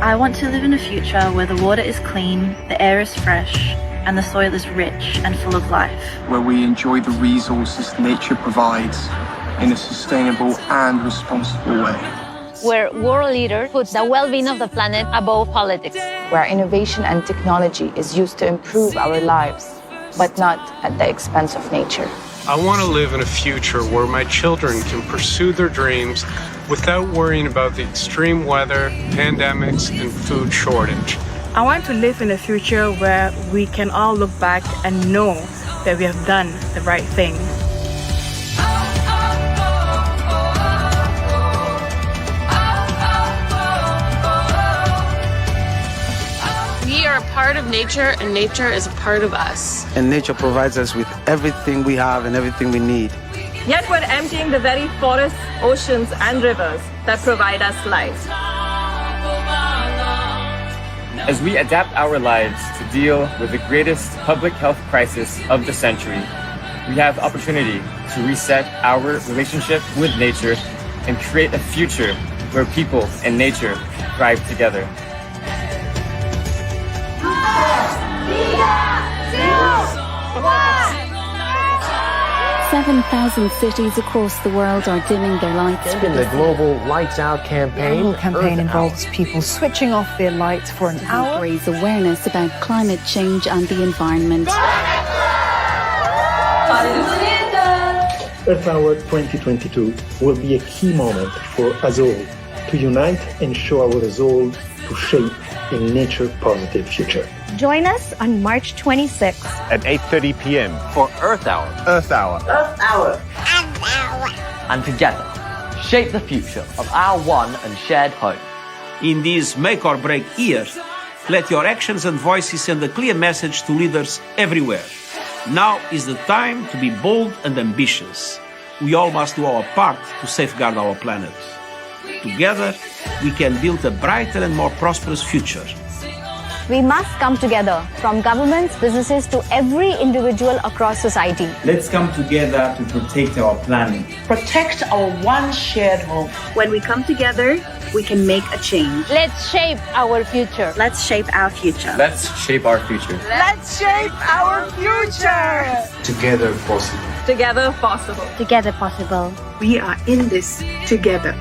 I want to live in a future where the water is clean, the air is fresh, and the soil is rich and full of life. Where we enjoy the resources nature provides in a sustainable and responsible way. Where world leaders put the well-being of the planet above politics. Where innovation and technology is used to improve our lives, but not at the expense of nature. I want to live in a future where my children can pursue their dreams without worrying about the extreme weather, pandemics, and food shortage. I want to live in a future where we can all look back and know that we have done the right thing. We are a part of nature, and nature is a part of us. And nature provides us with everything we have and everything we need. Yet we're emptying the very forests, oceans, and rivers that provide us life. As we adapt our lives to deal with the greatest public health crisis of the century, we have opportunity to reset our relationship with nature and create a future where people and nature thrive together. 7,000 cities across the world are dimming their lights. In the global Lights Out campaign, the campaign involves people switching off their lights for an hour. Raise awareness about climate change and the environment. Earth Hour 2022 will be a key moment for us all to unite and show our resolve to shape a nature-positive future. Join us on March 26th at 8:30 p.m. for Earth Hour. Earth Hour. Earth Hour. And together, shape the future of our one and shared home. In this make or break year, let your actions and voices send a clear message to leaders everywhere. Now is the time to be bold and ambitious. We all must do our part to safeguard our planet. Together, we can build a brighter and more prosperous future. We must come together, from governments, businesses to every individual across society. Let's come together to protect our planet. Protect our one shared home. When we come together, we can make a change. Let's shape our future. Let's shape our future. Let's shape our future. Let's shape our future. Together possible. Together possible. Together possible. We are in this together.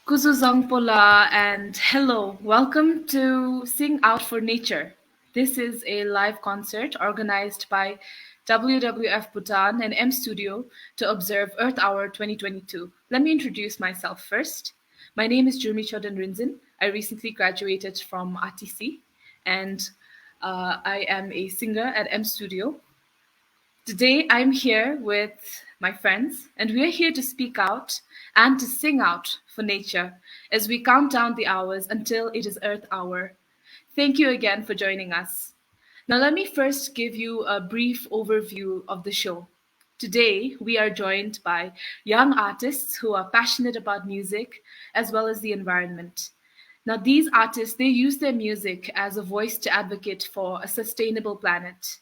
Kuzuzangpola and hello, welcome to Sing Out for Nature. This is a live concert organized by WWF Bhutan and M Studio to observe Earth Hour 2022. Let me introduce myself first. My name is Jurmi Chodan Rinzin. I recently graduated from RTC and I am a singer at M Studio. Today I'm here with my friends and we are here to speak out and to sing out for nature as we count down the hours until it is Earth Hour. Thank you again for joining us. Now let me first give you a brief overview of the show. Today, we are joined by young artists who are passionate about music as well as the environment. Now these artists, they use their music as a voice to advocate for a sustainable planet.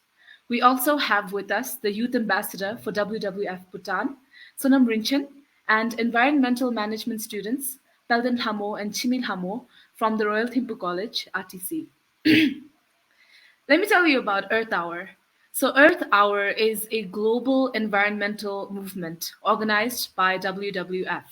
We also have with us the Youth Ambassador for WWF Bhutan, Sonam Rinchen, and environmental management students, Pelden Hamo and Chimil Hamo from the Royal Thimphu College, RTC. Let me tell you about Earth Hour. So, Earth Hour is a global environmental movement organized by WWF.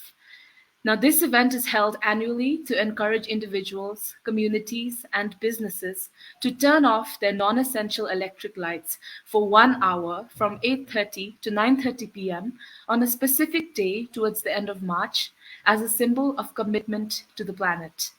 Now, this event is held annually to encourage individuals, communities, and businesses to turn off their non-essential electric lights for 1 hour from 8:30 to 9:30 p.m. on a specific day towards the end of March as a symbol of commitment to the planet.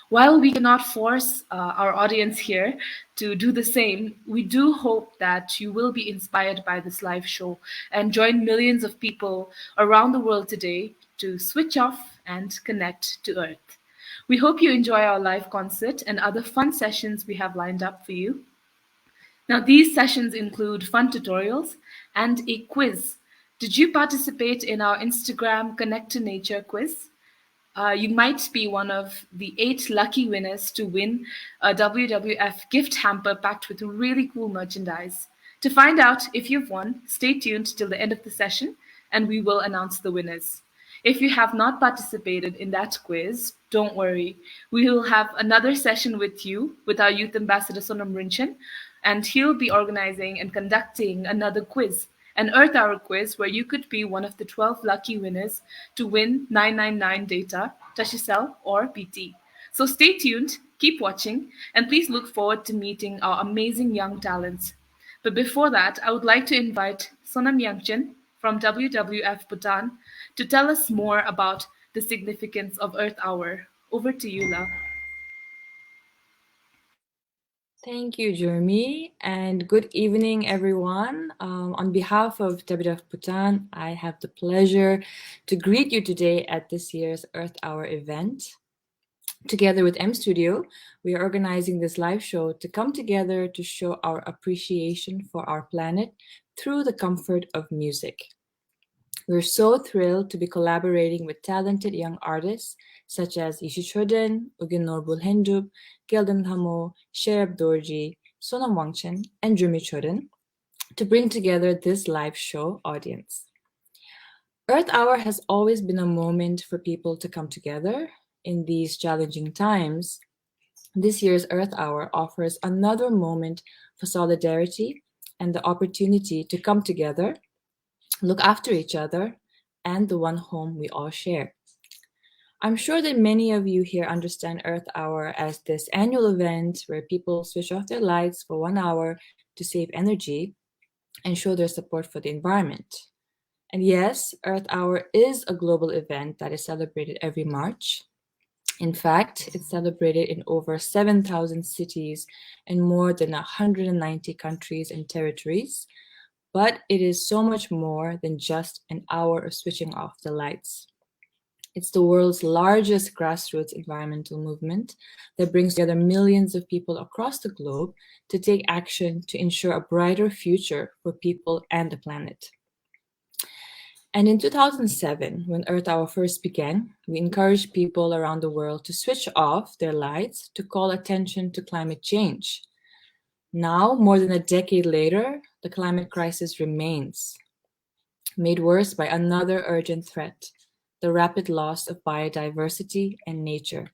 While we cannot force our audience here to do the same, we do hope that you will be inspired by this live show and join millions of people around the world today to switch off and connect to Earth. We hope you enjoy our live concert and other fun sessions we have lined up for you. Now, these sessions include fun tutorials and a quiz. Did you participate in our Instagram Connect to Nature quiz? You might be one of the 8 lucky winners to win a WWF gift hamper packed with really cool merchandise. To find out if you've won, stay tuned till the end of the session and we will announce the winners. If you have not participated in that quiz, don't worry. We will have another session with you, with our Youth Ambassador Sonam Rinchan, and he'll be organizing and conducting another quiz, an Earth Hour quiz where you could be one of the 12 lucky winners to win 999 data, Touchicell, or BT. So stay tuned, keep watching, and please look forward to meeting our amazing young talents. But before that, I would like to invite Sonam Yangchen from WWF Bhutan to tell us more about the significance of Earth Hour. Over to you, love. Thank you, Jeremy, and good evening, everyone. On behalf of WWF Bhutan, I have the pleasure to greet you today at this year's Earth Hour event. Together with M Studio, we are organizing this live show to come together to show our appreciation for our planet through the comfort of music. We're so thrilled to be collaborating with talented young artists such as Ishi Choden, Ugin Norbul Hendup, Gelden Hamo, Sherab Dorji, Sonam Wangchen, and Jumi Choden to bring together this live show audience. Earth Hour has always been a moment for people to come together in these challenging times. This year's Earth Hour offers another moment for solidarity and the opportunity to come together, look after each other, and the one home we all share. I'm sure that many of you here understand Earth Hour as this annual event where people switch off their lights for 1 hour to save energy and show their support for the environment. And yes, Earth Hour is a global event that is celebrated every March. In fact, it's celebrated in over 7,000 cities and more than 190 countries and territories. But it is so much more than just an hour of switching off the lights. It's the world's largest grassroots environmental movement that brings together millions of people across the globe to take action to ensure a brighter future for people and the planet. And in 2007, when Earth Hour first began, we encouraged people around the world to switch off their lights to call attention to climate change. Now, more than a decade later, the climate crisis remains, made worse by another urgent threat, the rapid loss of biodiversity and nature.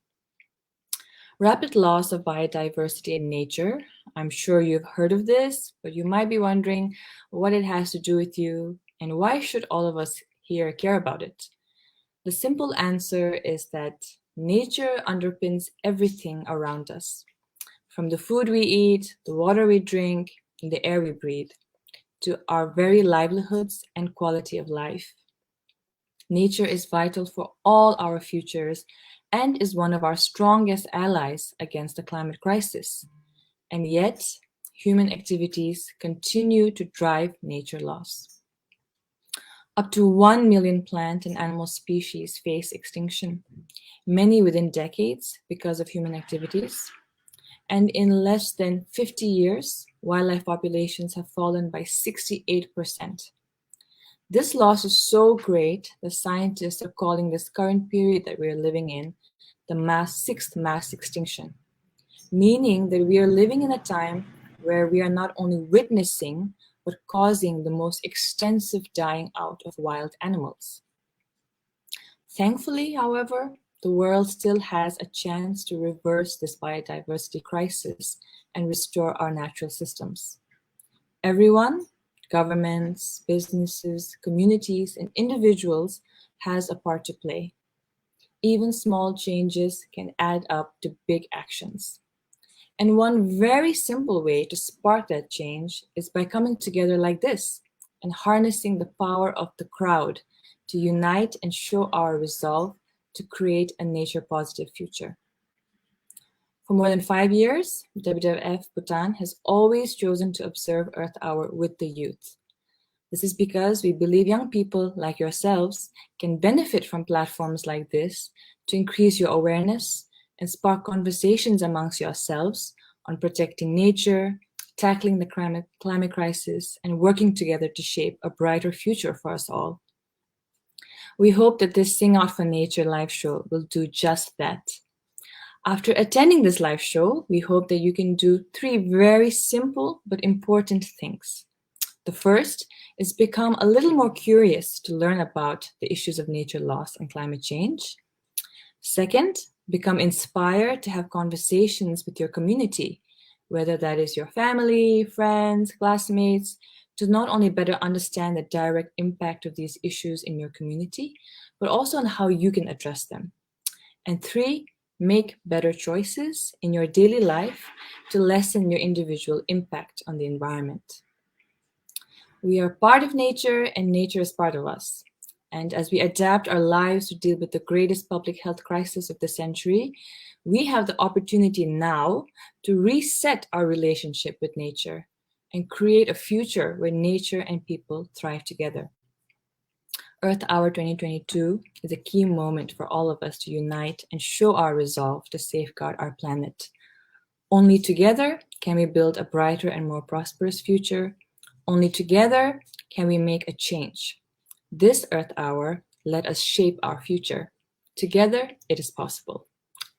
Rapid loss of biodiversity in nature. I'm sure you've heard of this, but you might be wondering what it has to do with you and why should all of us here care about it? The simple answer is that nature underpins everything around us, from the food we eat, the water we drink, and the air we breathe, to our very livelihoods and quality of life. Nature is vital for all our futures and is one of our strongest allies against the climate crisis. And yet, human activities continue to drive nature loss. Up to 1 million plant and animal species face extinction, many within decades because of human activities. And in less than 50 years, wildlife populations have fallen by 68%. This loss is so great that scientists are calling this current period that we are living in the sixth mass extinction, meaning that we are living in a time where we are not only witnessing, but causing the most extensive dying out of wild animals. Thankfully, however, the world still has a chance to reverse this biodiversity crisis and restore our natural systems. Everyone, governments, businesses, communities, and individuals has a part to play. Even small changes can add up to big actions. And one very simple way to spark that change is by coming together like this and harnessing the power of the crowd to unite and show our resolve to create a nature positive future. For more than 5 years, WWF Bhutan has always chosen to observe Earth Hour with the youth. This is because we believe young people like yourselves can benefit from platforms like this to increase your awareness and spark conversations amongst yourselves on protecting nature, tackling the climate crisis, and working together to shape a brighter future for us all. We hope that this Sing Out for Nature live show will do just that. After attending this live show, we hope that you can do 3 very simple but important things. The first is become a little more curious to learn about the issues of nature loss and climate change. Second, become inspired to have conversations with your community, whether that is your family, friends, classmates, to not only better understand the direct impact of these issues in your community, but also on how you can address them. And 3, make better choices in your daily life to lessen your individual impact on the environment. We are part of nature and nature is part of us. And as we adapt our lives to deal with the greatest public health crisis of the century, we have the opportunity now to reset our relationship with nature and create a future where nature and people thrive together. Earth Hour 2022 is a key moment for all of us to unite and show our resolve to safeguard our planet. Only together can we build a brighter and more prosperous future. Only together can we make a change. This Earth Hour, let us shape our future. Together, it is possible.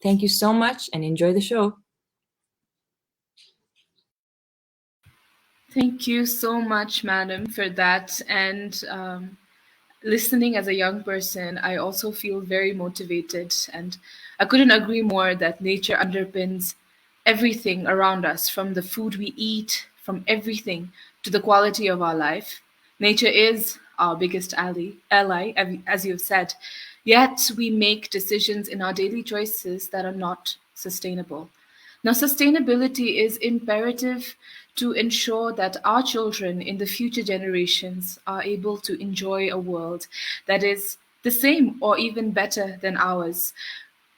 Thank you so much and enjoy the show. Thank you so much, madam, for that. And listening as a young person, I also feel very motivated. And I couldn't agree more that nature underpins everything around us, from the food we eat, from everything to the quality of our life. Nature is our biggest ally, as you've said. Yet we make decisions in our daily choices that are not sustainable. Now, sustainability is imperative to ensure that our children in the future generations are able to enjoy a world that is the same or even better than ours.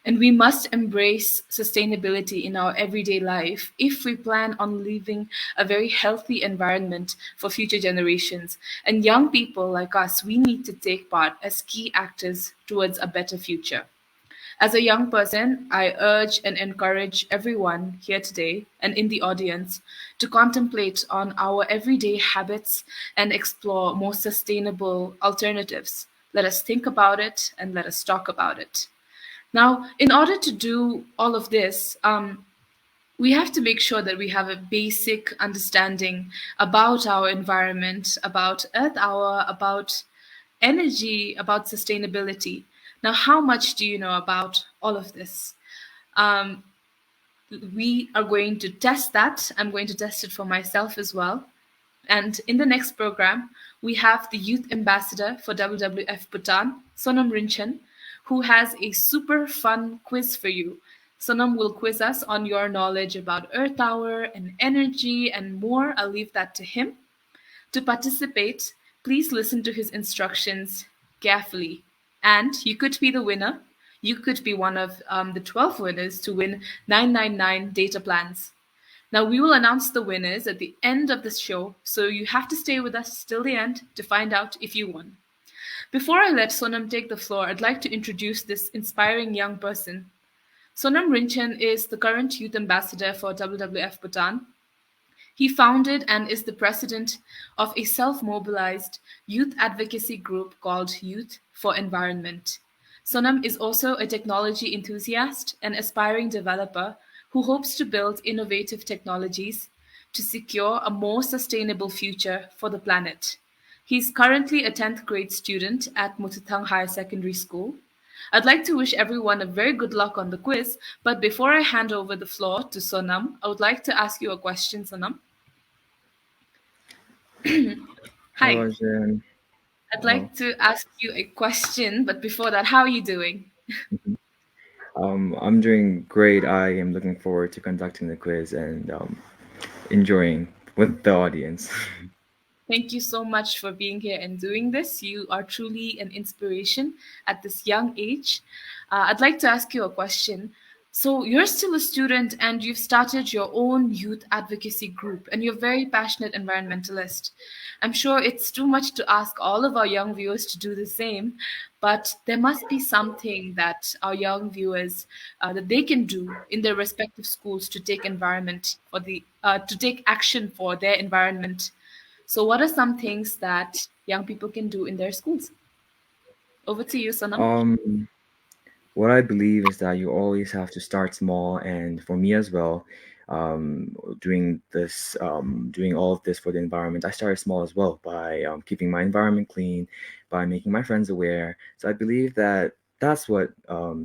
And we must embrace sustainability in our everyday life if we plan on leaving a very healthy environment for future generations. And young people like us, we need to take part as key actors towards a better future. As a young person, I urge and encourage everyone here today and in the audience to contemplate on our everyday habits and explore more sustainable alternatives. Let us think about it and let us talk about it. Now, in order to do all of this, we have to make sure that we have a basic understanding about our environment, about Earth Hour, about energy, about sustainability. Now, how much do you know about all of this? We are going to test that. I'm going to test it for myself as well. And in the next program, we have the Youth Ambassador for WWF Bhutan, Sonam Rinchen, who has a super fun quiz for you. Sonam will quiz us on your knowledge about Earth Hour and energy and more. I'll leave that to him. To participate, please listen to his instructions carefully. And you could be the winner. You could be one of the 12 winners to win 999 data plans. Now, we will announce the winners at the end of the show, so you have to stay with us till the end to find out if you won. Before I let Sonam take the floor, I'd like to introduce this inspiring young person. Sonam Rinchen is the current Youth Ambassador for WWF Bhutan. He founded and is the president of a self-mobilized youth advocacy group called Youth for Environment. Sonam is also a technology enthusiast and aspiring developer who hopes to build innovative technologies to secure a more sustainable future for the planet. He's currently a 10th grade student at Mututang Higher Secondary School. I'd like to wish everyone a very good luck on the quiz, but before I hand over the floor to Sonam, I would like to ask you a question, Sonam. Hi. Hello, Jen. I'd like to ask you a question, but before that, how are you doing? I'm doing great. I am looking forward to conducting the quiz and enjoying with the audience. Thank you so much for being here and doing this. You are truly an inspiration at this young age. I'd like to ask you a question. So, you're still a student and you've started your own youth advocacy group, and you're a very passionate environmentalist. I'm sure it's too much to ask all of our young viewers to do the same, but there must be something that our young viewers that they can do in their respective schools to take environment for the to take action for their environment. So, what are some things that young people can do in their schools? Over to you, Sonam. Um, what I believe is that you always have to start small, and for me as well, doing all of this for the environment, I started small as well by keeping my environment clean, by making my friends aware. So I believe that that's what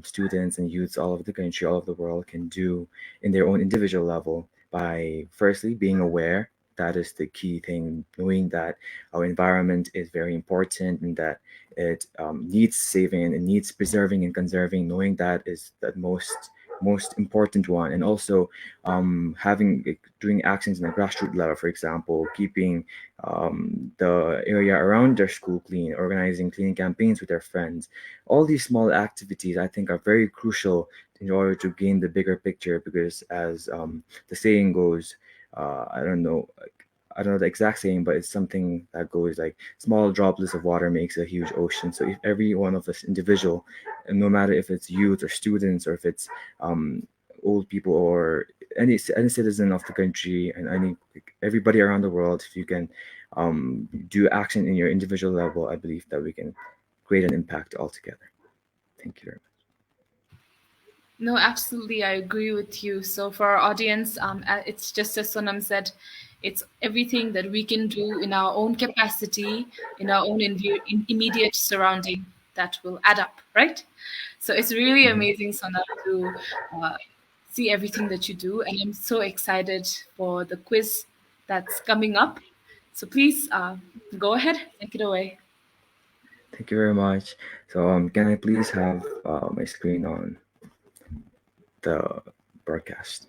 students and youths all over the country, all over the world can do in their own individual level by firstly being aware. That is the key thing, knowing that our environment is very important and that it needs saving and it needs preserving and conserving. Knowing that is the most important one, and also having doing actions on a grassroots level. For example, keeping the area around their school clean, organizing cleaning campaigns with their friends. All these small activities, I think, are very crucial in order to gain the bigger picture. Because as the saying goes, I don't know. I don't know the exact saying, but it's something that goes like small droplets of water makes a huge ocean. So if every one of us individual, and no matter if it's youth or students or if it's um, old people or any citizen of the country and everybody around the world, if you can do action in your individual level, I believe that we can create an impact altogether. Thank you very much. No, absolutely, I agree with you. So, for our audience, it's just as Sonam said, it's everything that we can do in our own capacity, in our own immediate surrounding that will add up, right? So, it's really amazing, Sonam, to uh, see everything that you do. And I'm so excited for the quiz that's coming up. So, please go ahead, take it away. Thank you very much. So can I please have my screen on the broadcast?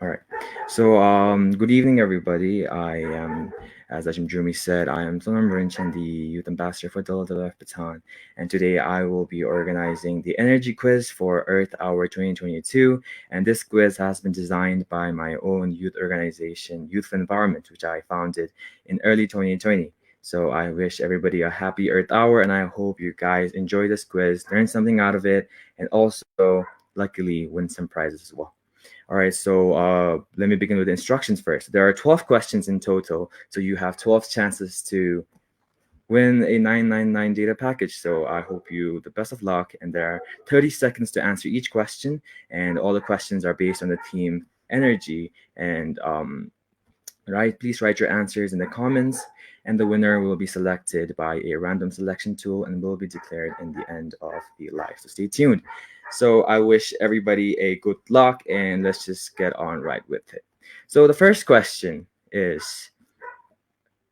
All right. So, good evening, everybody. I am, as Ajahn Jumi said, I am Sonam Rinchan, the Youth Ambassador for WWF Bhutan. And today I will be organizing the Energy Quiz for Earth Hour 2022. And this quiz has been designed by my own youth organization, Youth for Environment, which I founded in early 2020. So I wish everybody a happy Earth Hour, and I hope you guys enjoy this quiz, learn something out of it, and also, luckily, win some prizes as well. All right, so let me begin with the instructions first. There are 12 questions in total, so you have 12 chances to win a 999 data package. So I hope you the best of luck, and there are 30 seconds to answer each question, and all the questions are based on the theme energy. And please write your answers in the comments, and the winner will be selected by a random selection tool and will be declared in the end of the live. So stay tuned. So I wish everybody a good luck, and let's just get on right with it. So the first question is,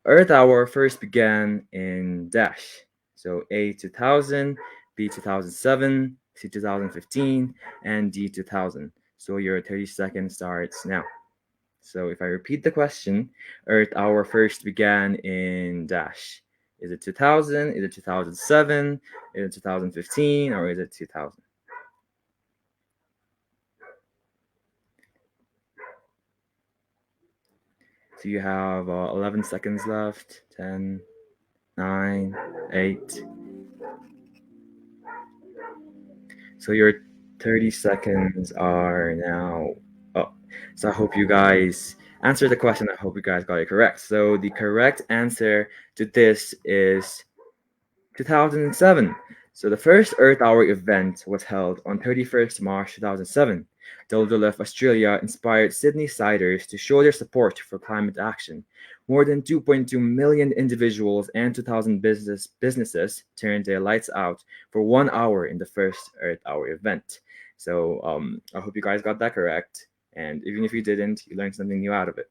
Earth Hour first began in dash. So A 2000, B 2007, C 2015, and D 2000. So your 30 seconds starts now. So if I repeat the question, Earth Hour first began in dash. Is it 2000? Is it 2007? Is it 2015? Or is it 2000? So you have 11 seconds left. 10, 9, 8. So your 30 seconds are now up. So I hope you guys answered the question. I hope you guys got it correct. So the correct answer to this is 2007. So the first Earth Hour event was held on 31st March 2007. WWF Australia inspired Sydney-siders to show their support for climate action. More than 2.2 million individuals and 2,000 businesses turned their lights out for 1 hour in the first Earth Hour event. So I hope you guys got that correct. And even if you didn't, you learned something new out of it.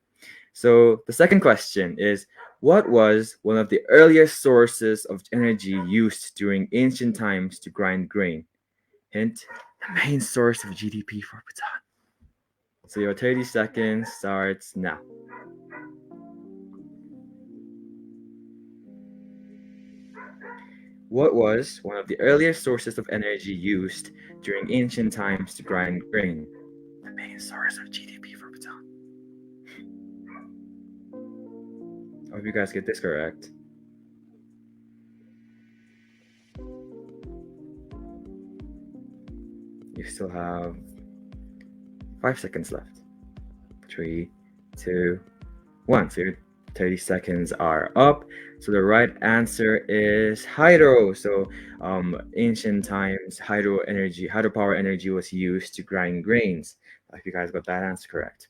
So the second question is, what was one of the earliest sources of energy used during ancient times to grind grain? Hint, the main source of GDP for Bhutan. So your 30 seconds starts now. What was one of the earliest sources of energy used during ancient times to grind grain? The main source of GDP for Bhutan. I hope you guys get this correct. You still have 5 seconds left. 3, 2, 1. So your 30 seconds are up. So the right answer is hydro. So ancient times, hydropower energy was used to grind grains. I hope you guys got that answer correct.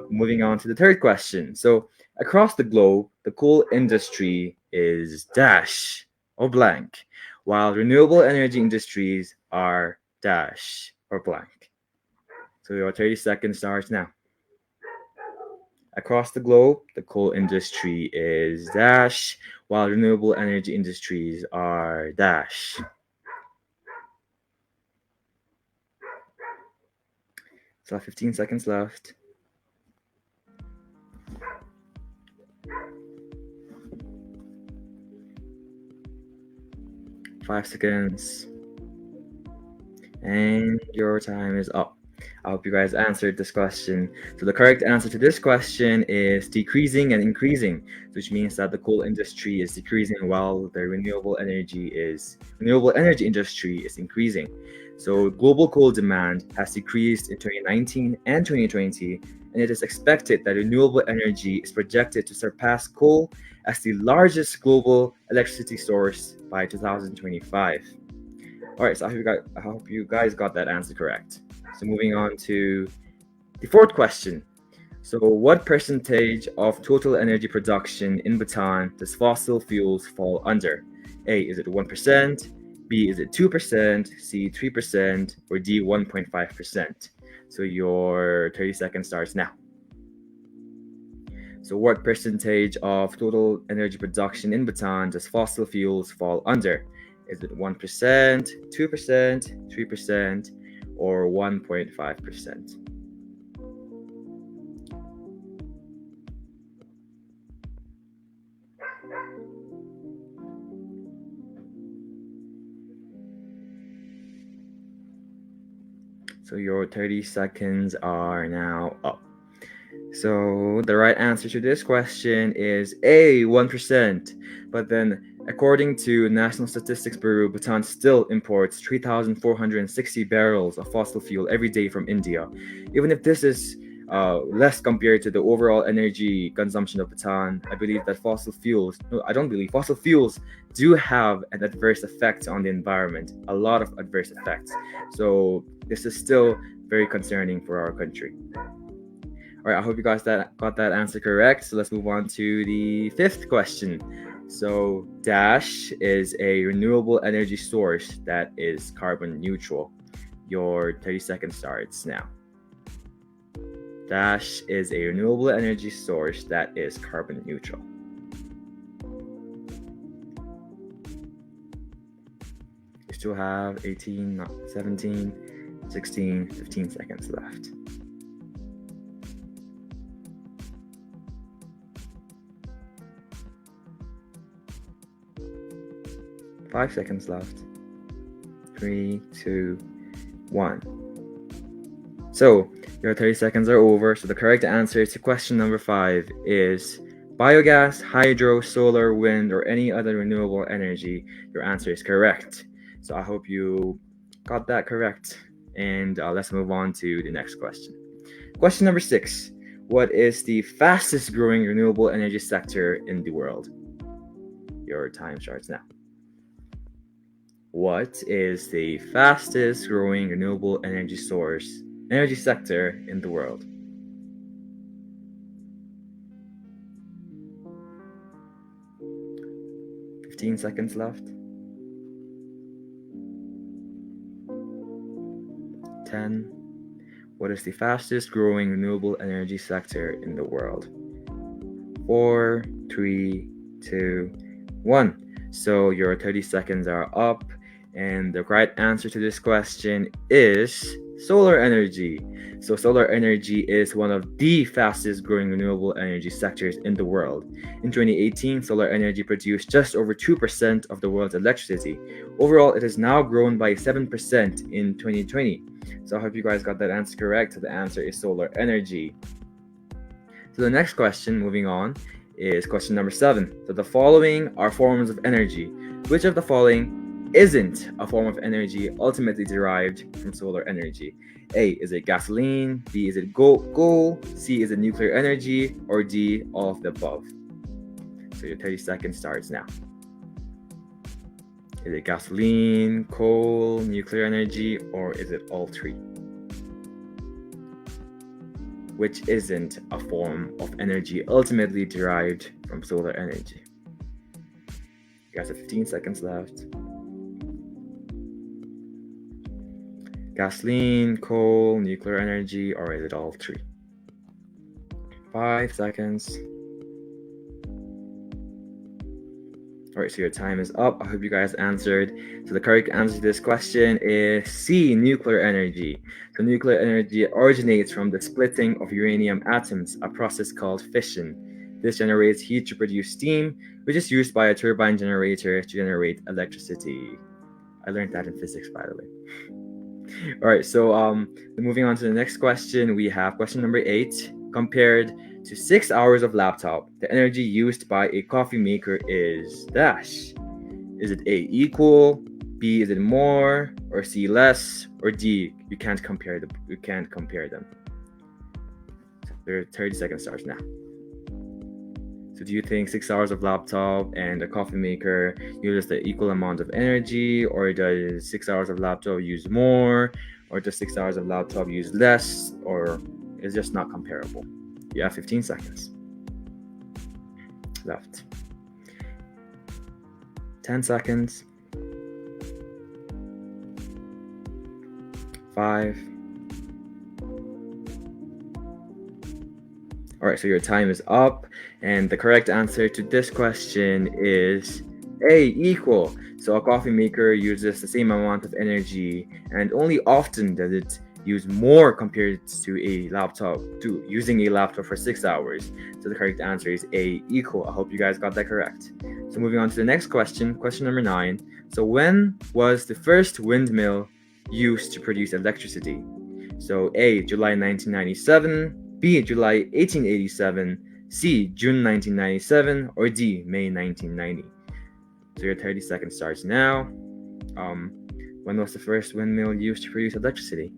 Moving on to the third question. So across the globe, the coal industry is dash or blank, while renewable energy industries are dash or blank. So your 30 seconds starts now. Across the globe, the coal industry is dash, while renewable energy industries are dash. So 15 seconds left. 5 seconds. And your time is up. I hope you guys answered this question. So the correct answer to this question is decreasing and increasing, which means that the coal industry is decreasing while the renewable energy industry is increasing. So global coal demand has decreased in 2019 and 2020, and it is expected that renewable energy is projected to surpass coal as the largest global electricity source by 2025. All right, so I hope you guys got that answer correct. So moving on to the fourth question. So what percentage of total energy production in Bhutan does fossil fuels fall under? A, is it 1%? B, is it 2%? C, 3%? Or D, 1.5%? So your 30 seconds starts now. So what percentage of total energy production in Bhutan does fossil fuels fall under? Is it 1%, 2%, 3%, or 1.5%? So your 30 seconds are now up. So the right answer to this question is A, 1%. But then, according to National Statistics Bureau, Bhutan still imports 3,460 barrels of fossil fuel every day from India. Even if this is less compared to the overall energy consumption of Bhutan, I believe that fossil fuels do have an adverse effect on the environment, a lot of adverse effects. So this is still very concerning for our country. All right, I hope you guys got that answer correct. So let's move on to the fifth question. So dash is a renewable energy source that is carbon neutral. Your 30 seconds starts now. Dash is a renewable energy source that is carbon neutral. You still have 18, 17, 16, 15 seconds left. 5 seconds left. 3, 2, 1. So your 30 seconds are over. So the correct answer to question number 5 is biogas, hydro, solar, wind, or any other renewable energy. Your answer is correct. So I hope you got that correct. And let's move on to the next question. Question number 6. What is the fastest growing renewable energy sector in the world? Your time starts now. What is the fastest growing renewable energy sector in the world? "15 seconds left. 10, What is the fastest growing renewable energy sector in the world? 4, 3, 2, 1. So your 30 seconds are up, and the right answer to this question is solar energy. So solar energy is one of the fastest growing renewable energy sectors in the world. In 2018, solar energy produced just over 2% of the world's electricity. Overall, it has now grown by 7% in 2020. So I hope you guys got that answer correct. So the answer is solar energy. So the next question, moving on, is question number 7. So the following are forms of energy. Which of the following isn't a form of energy ultimately derived from solar energy? A, is it gasoline? B, is it coal? C, is it nuclear energy? Or D, all of the above? So your 30 seconds starts now. Is it gasoline, coal, nuclear energy, or is it all three? Which isn't a form of energy ultimately derived from solar energy? You guys have 15 seconds left. Gasoline, coal, nuclear energy, or is it all three? 5 seconds. All right, so your time is up. I hope you guys answered. So the correct answer to this question is C, nuclear energy. So nuclear energy originates from the splitting of uranium atoms, a process called fission. This generates heat to produce steam, which is used by a turbine generator to generate electricity. I learned that in physics, by the way. All right, so moving on to the next question, we have question number 8. Compared to 6 hours of laptop, the energy used by a coffee maker is dash. Is it A, equal? B, is it more? Or C, less? Or D, you can't compare them. So their 30 seconds starts now. So do you think 6 hours of laptop and a coffee maker uses the equal amount of energy, or does 6 hours of laptop use more, or does 6 hours of laptop use less, or is just not comparable? You have 15 seconds left. 10 seconds. 5. All right, so your time is up, and the correct answer to this question is A, equal. So a coffee maker uses the same amount of energy, and only often does it use more compared to a laptop, to using a laptop for 6 hours. So the correct answer is A, equal. I hope you guys got that correct. So moving on to the next question, question number 9. So when was the first windmill used to produce electricity? So A, July 1997, B, July 1887, C, June 1997, or D, May 1990. So your 30 seconds starts now. When was the first windmill used to produce electricity?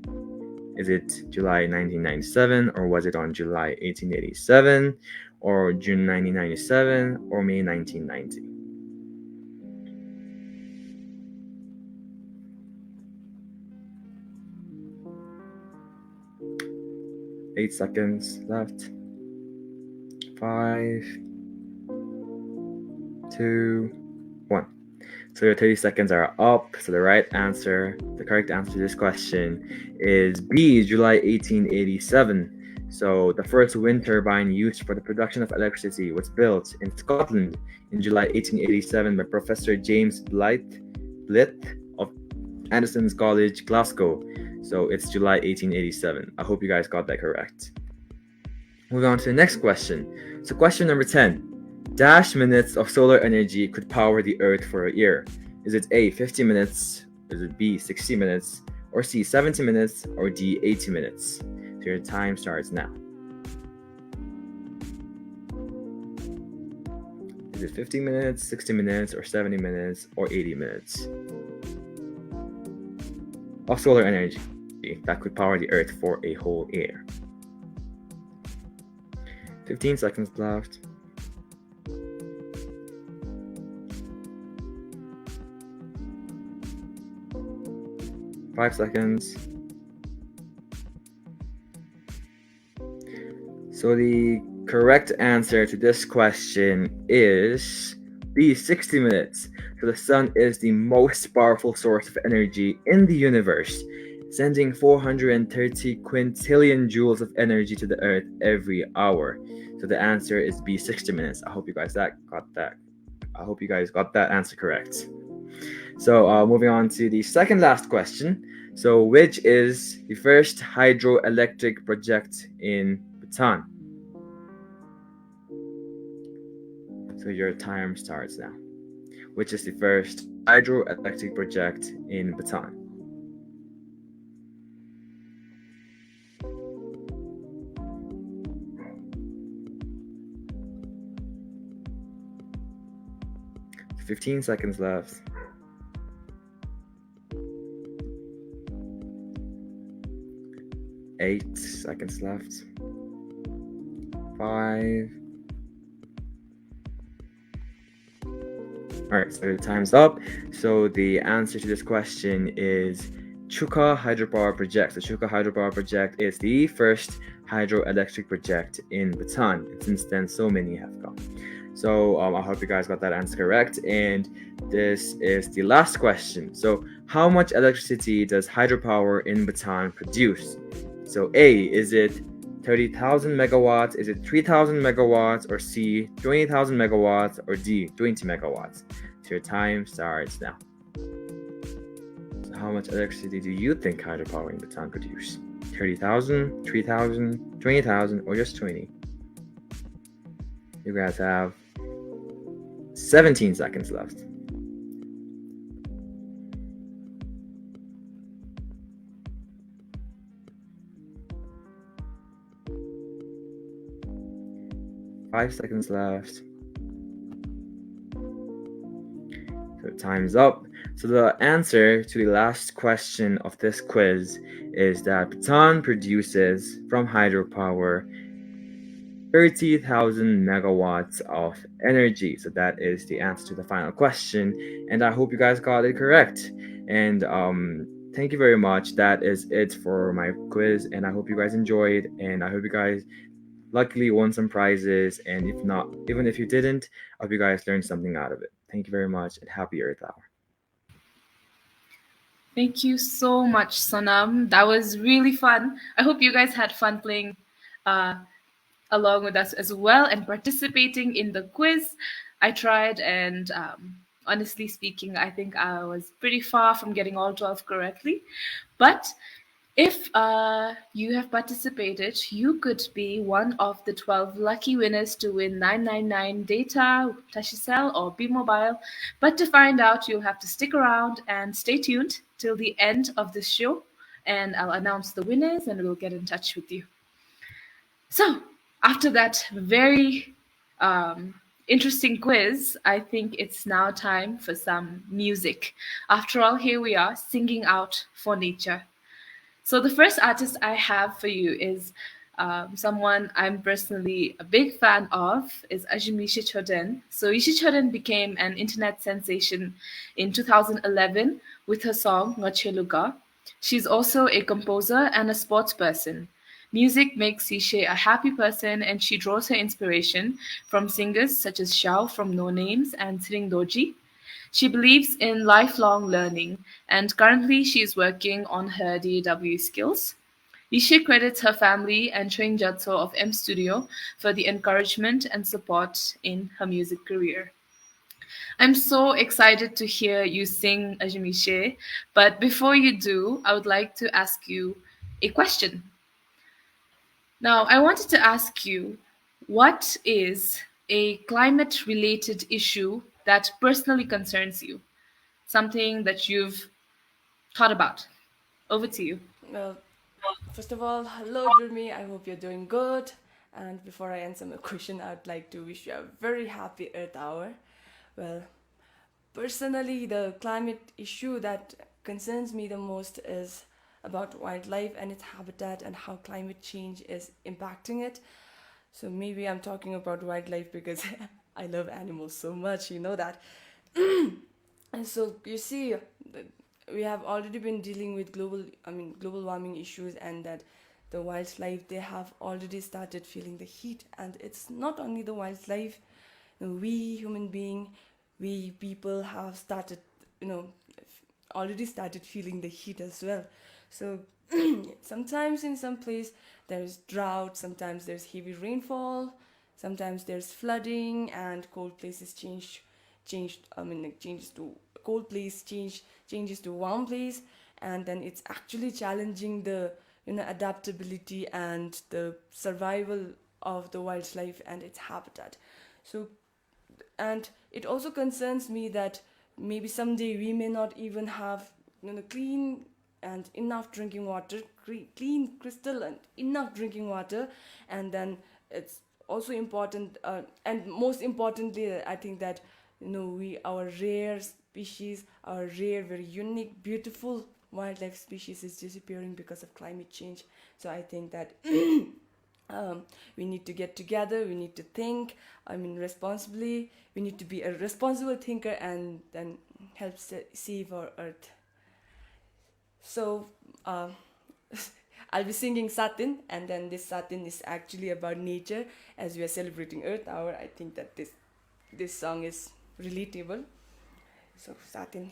Is it July 1997, or was it on July 1887, or June 1997, or May 1990? Eight seconds left. 5, 2, 1. So your 30 seconds are up. So the correct answer to this question is B, July 1887. So the first wind turbine used for the production of electricity was built in Scotland in July 1887 by Professor James Blyth of Anderson's College, Glasgow. So it's July 1887. I hope you guys got that correct. Moving on to the next question. So question number 10. Dash minutes of solar energy could power the Earth for a year. Is it A, 50 minutes? Is it B, 60 minutes? Or C, 70 minutes? Or D, 80 minutes? So your time starts now. Is it 50 minutes, 60 minutes, or 70 minutes, or 80 minutes? Of solar energy that could power the Earth for a whole year. 15 seconds left. 5 seconds. So the correct answer to this question is B, 60 minutes. So the sun is the most powerful source of energy in the universe, sending 430 quintillion joules of energy to the Earth every hour. So the answer is B, 60 minutes. I hope you guys got that answer correct. So moving on to the second last question. So which is the first hydroelectric project in Bhutan? So your time starts now. Which is the first hydroelectric project in Bhutan? So 15 seconds left. 8 seconds left. 5. Alright, so time's up. So the answer to this question is Chuka Hydropower Project. The Chuka Hydropower Project is the first hydroelectric project in Bhutan. And since then, so many have come. So I hope you guys got that answer correct. And this is the last question. So how much electricity does hydropower in Bhutan produce? So A, is it 30,000 megawatts? Is it 3,000 megawatts? Or C, 20,000 megawatts? Or D, 20 megawatts? So your time starts now. So how much electricity do you think hydropower in Bhutan produce? 30,000, 3,000, 20,000, or just 20? You guys have 17 seconds left. 5 seconds left. So time's up. So the answer to the last question of this quiz is that Bhutan produces from hydropower 30,000 megawatts of energy. So that is the answer to the final question. And I hope you guys got it correct. And thank you very much. That is it for my quiz. And I hope you guys enjoyed. And I hope you guys luckily won some prizes. And if not, even if you didn't, I hope you guys learned something out of it. Thank you very much and happy Earth Hour. Thank you so much, Sonam. That was really fun. I hope you guys had fun playing along with us as well and participating in the quiz. I tried, and honestly speaking, I think I was pretty far from getting all 12 correctly. But if you have participated, you could be one of the 12 lucky winners to win 999 data, Tashicel, or B-Mobile. But to find out, you'll have to stick around and stay tuned till the end of the show, and I'll announce the winners and we'll get in touch with you. So, after that very interesting quiz, I think it's now time for some music. After all, here we are singing out for nature. So the first artist I have for you is someone I'm personally a big fan of, is Ajmi Shichoden. So Shichoden became an internet sensation in 2011 with her song Ngocheluga. She's also a composer and a sports person. Music makes Yishe a happy person, and she draws her inspiration from singers such as Xiao from No Names and Sring Doji. She believes in lifelong learning, and currently she is working on her DAW skills. Yishe credits her family and Train Jutso of M Studio for the encouragement and support in her music career. I'm so excited to hear you sing, Ajamishe, but before you do, I would like to ask you a question. Now, I wanted to ask you, what is a climate-related issue that personally concerns you? Something that you've thought about. Over to you. Well, first of all, hello Jeremy, I hope you're doing good. And before I answer my question, I'd like to wish you a very happy Earth Hour. Well, personally, the climate issue that concerns me the most is about wildlife and its habitat and how climate change is impacting it. So maybe I'm talking about wildlife because I love animals so much, you know that. And so you see, we have already been dealing with global warming issues, and that the wildlife, they have already started feeling the heat. And it's not only the wildlife, we human being, we people have started, already started feeling the heat as well. So sometimes in some place there's drought, sometimes there's heavy rainfall, sometimes there's flooding, and cold places changes to cold place changes to warm place, and then it's actually challenging the adaptability and the survival of the wildlife and its habitat. So, and it also concerns me that maybe someday we may not even have clean and enough drinking water, clean crystal and enough drinking water. And then it's also important, and most importantly, I think that our rare species, our rare, very unique, beautiful wildlife species is disappearing because of climate change. So I think that we need to get together, we need to think, responsibly, we need to be a responsible thinker and then help save our earth. So I'll be singing Satin, and then this Satin is actually about nature. As we are celebrating Earth Hour, I think that this song is relatable. So Satin.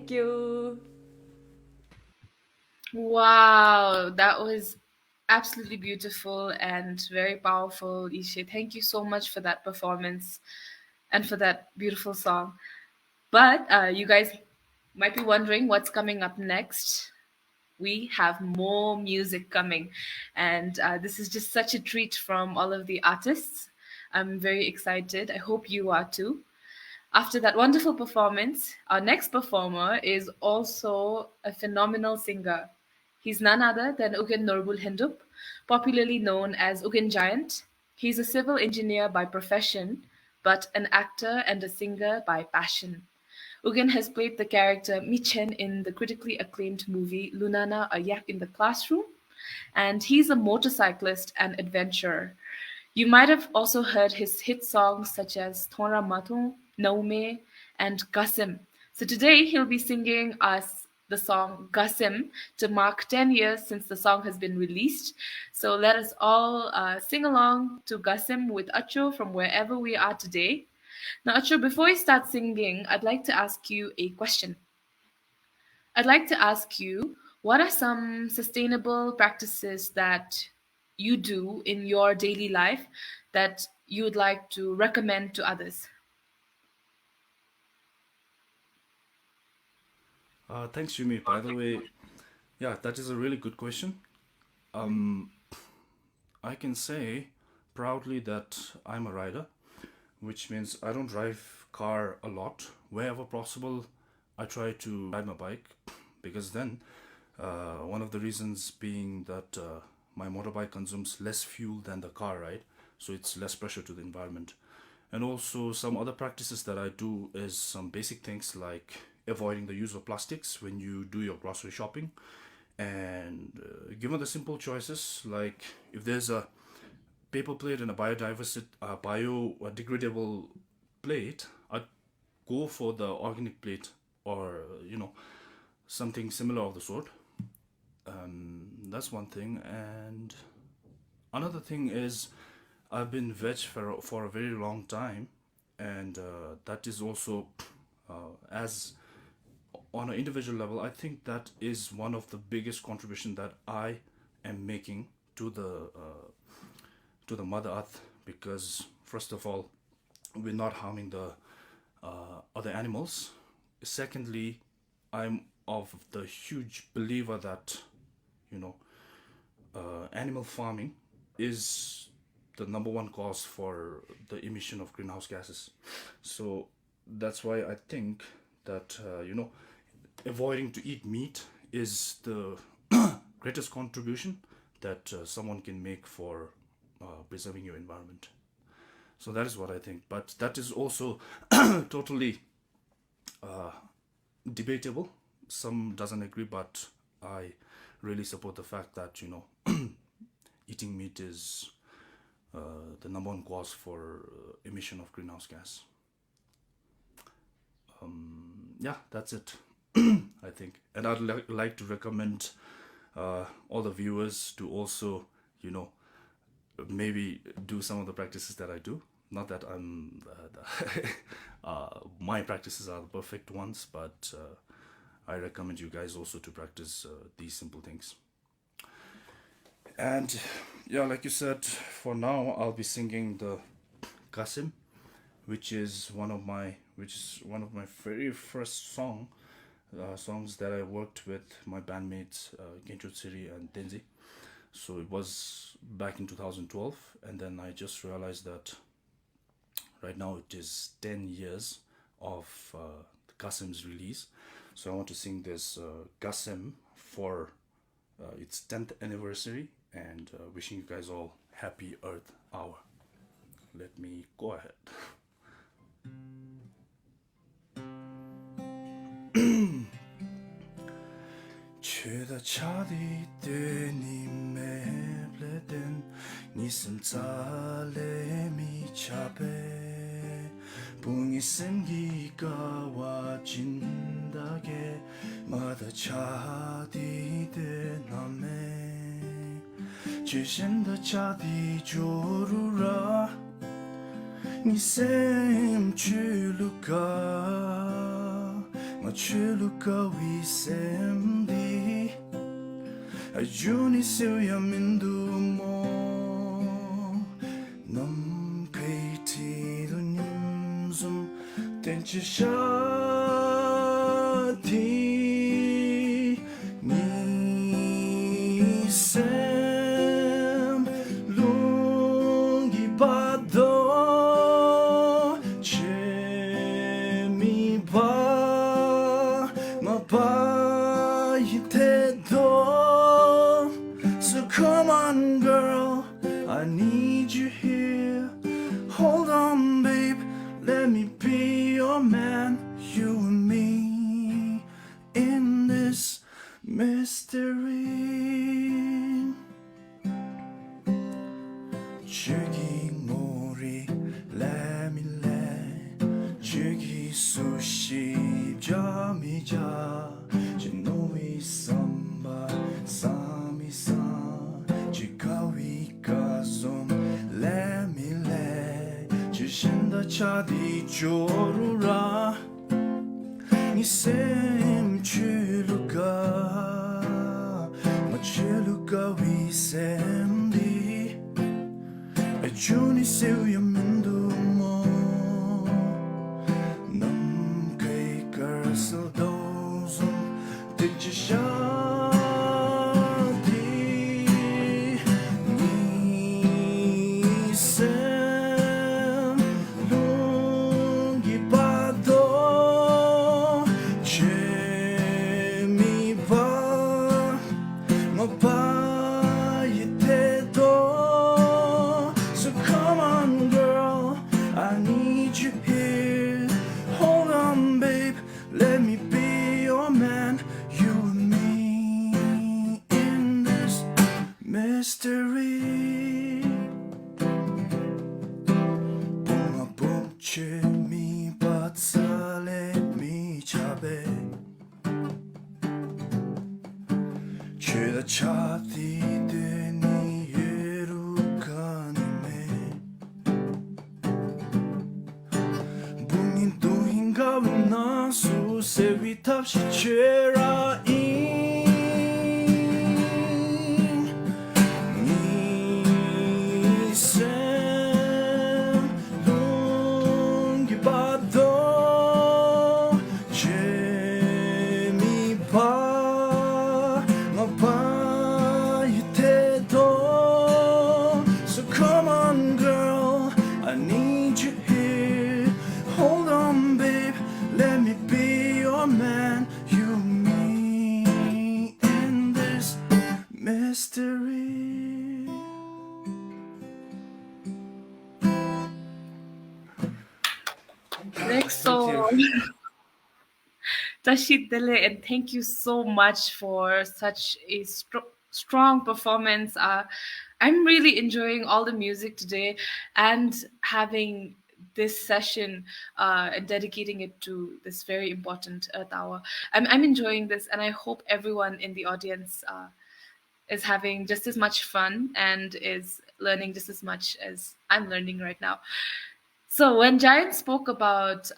Thank you. Wow, that was absolutely beautiful and very powerful, Ishe. Thank you so much for that performance and for that beautiful song. But you guys might be wondering what's coming up next. We have more music coming, and this is just such a treat from all of the artists. I'm very excited. I hope you are too. After that wonderful performance, our next performer is also a phenomenal singer. He's none other than Ugen Norbul Hindup, popularly known as Ugen Giant. He's a civil engineer by profession, but an actor and a singer by passion. Ugen has played the character Michen in the critically acclaimed movie Lunana, a Yak in the Classroom, and he's a motorcyclist and adventurer. You might have also heard his hit songs such as Thora Matung, Naume, and Gasim. So today he'll be singing us the song Gasim to mark 10 years since the song has been released. So let us all sing along to Gasim with Acho from wherever we are today. Now, Acho, before you start singing, I'd like to ask you a question. I'd like to ask you, what are some sustainable practices that you do in your daily life that you would like to recommend to others? Thanks, Jimmy. By the way, yeah, that is a really good question. I can say proudly that I'm a rider, which means I don't drive car a lot. Wherever possible, I try to ride my bike, because then one of the reasons being that my motorbike consumes less fuel than the car, right? So it's less pressure to the environment. And also some other practices that I do is some basic things like avoiding the use of plastics when you do your grocery shopping. And given the simple choices, like if there's a paper plate and a biodegradable plate, I'd go for the organic plate, or something similar of the sort. That's one thing. And another thing is I've been veg for a very long time, and that is also as on an individual level, I think that is one of the biggest contribution that I am making to the Mother Earth, because first of all, we're not harming the other animals. Secondly, I'm of the huge believer that animal farming is the number one cause for the emission of greenhouse gases. So that's why I think that avoiding to eat meat is the greatest contribution that someone can make for preserving your environment. So that is what I think, but that is also totally debatable. Some doesn't agree, but I really support the fact that eating meat is the number one cause for emission of greenhouse gas. Yeah, that's it. I think, and I'd like to recommend all the viewers to also maybe do some of the practices that I do. Not that I'm my practices are the perfect ones, but I recommend you guys also to practice these simple things. And yeah, like you said, for now I'll be singing the Qasim, which is one of my very first songs that I worked with my bandmates Gencho Siri and Denzi. So it was back in 2012, and then I just realized that right now it is 10 years of the Qasim's release. So I want to sing this Qasim for its 10th anniversary, and wishing you guys all happy Earth Hour. Let me go ahead. Chöda chadi deni mebleden nisem tsale mi chape bungi semgi kawa jindage mada chadi de name chishenda chadi jorura nisem chuluka Machiluka we semdi Ajuni siya mindu mo Nam kaiti dunyam zum Tenchi shati Ni sem lungi bado Che mi ba ma ba yitedo So come on girl, I need you here. Hold on babe, let me be your man. You and me in this mystery. Jugi mori lamile Jugi sushi jamija Jinoi samba sami san Jikawi kazum lamile Jishinda chadi jorura Nisem chuluka Machiluka we semdi Ajuni siya mindu mo Nam kay karsal dozum Didya shadi Ni sem lungi bado Che mi ba ma ba yitedo So come on girl, I need you here. Hold on babe, let me be your man. You and me in this mystery. Bunga bumche mi batsale mi chabe Cheda chati deni yerukanime Bungin tuhin gawin nasu sewi tapshi chera in Ni sem lungi bado Che mi ba ma ba yitedo So come on girl, I need you here. Hold on babe, let me be your man. You and me in this mystery. Next song. Tashit Dele, and thank you so much for such a strong performance. I'm really enjoying all the music today and having this session and dedicating it to this very important Earth Hour. I'm enjoying this, and I hope everyone in the audience is having just as much fun and is learning just as much as I'm learning right now. So when Giant spoke about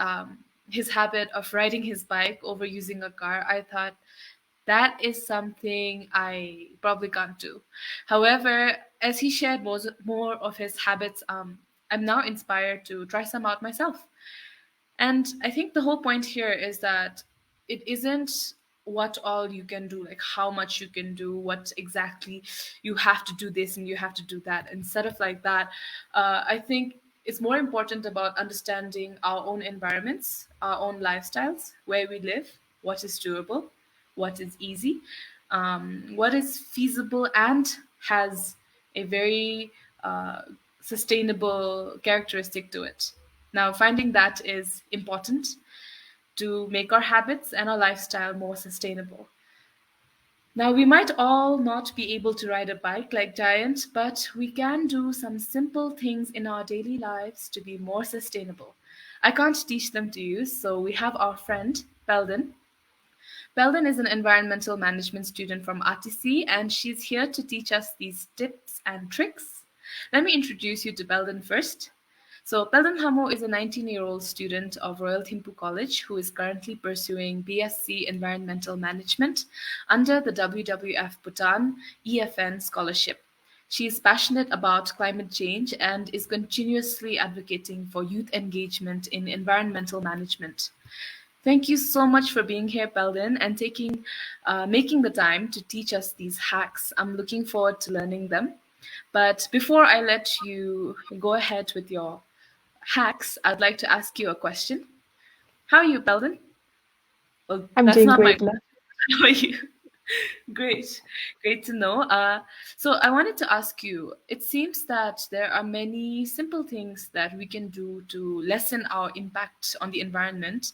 his habit of riding his bike over using a car, I thought that is something I probably can't do. However, as he shared more of his habits, I'm now inspired to try some out myself. And I think the whole point here is that it isn't what all you can do, like how much you can do, what exactly you have to do this and you have to do that. Instead of like that, I think it's more important about understanding our own environments, our own lifestyles, where we live, what is doable, what is easy, what is feasible and has a very sustainable characteristic to it. Now, finding that is important to make our habits and our lifestyle more sustainable. Now, we might all not be able to ride a bike like Giant, but we can do some simple things in our daily lives to be more sustainable. I can't teach them to you, so we have our friend, Belden. Belden is an environmental management student from RTC, and she's here to teach us these tips and tricks. Let me introduce you to Belden first. So Peldon Hamo is a 19-year-old student of Royal Thimphu College who is currently pursuing BSc Environmental Management under the WWF Bhutan EFN scholarship. She is passionate about climate change and is continuously advocating for youth engagement in environmental management. Thank you so much for being here, Peldon, and making the time to teach us these hacks. I'm looking forward to learning them. But before I let you go ahead with your hacks, I'd like to ask you a question. How are you, Peldon? Well, I'm that's doing not my great, love. How are you? Great, great to know. So I wanted to ask you, it seems that there are many simple things that we can do to lessen our impact on the environment,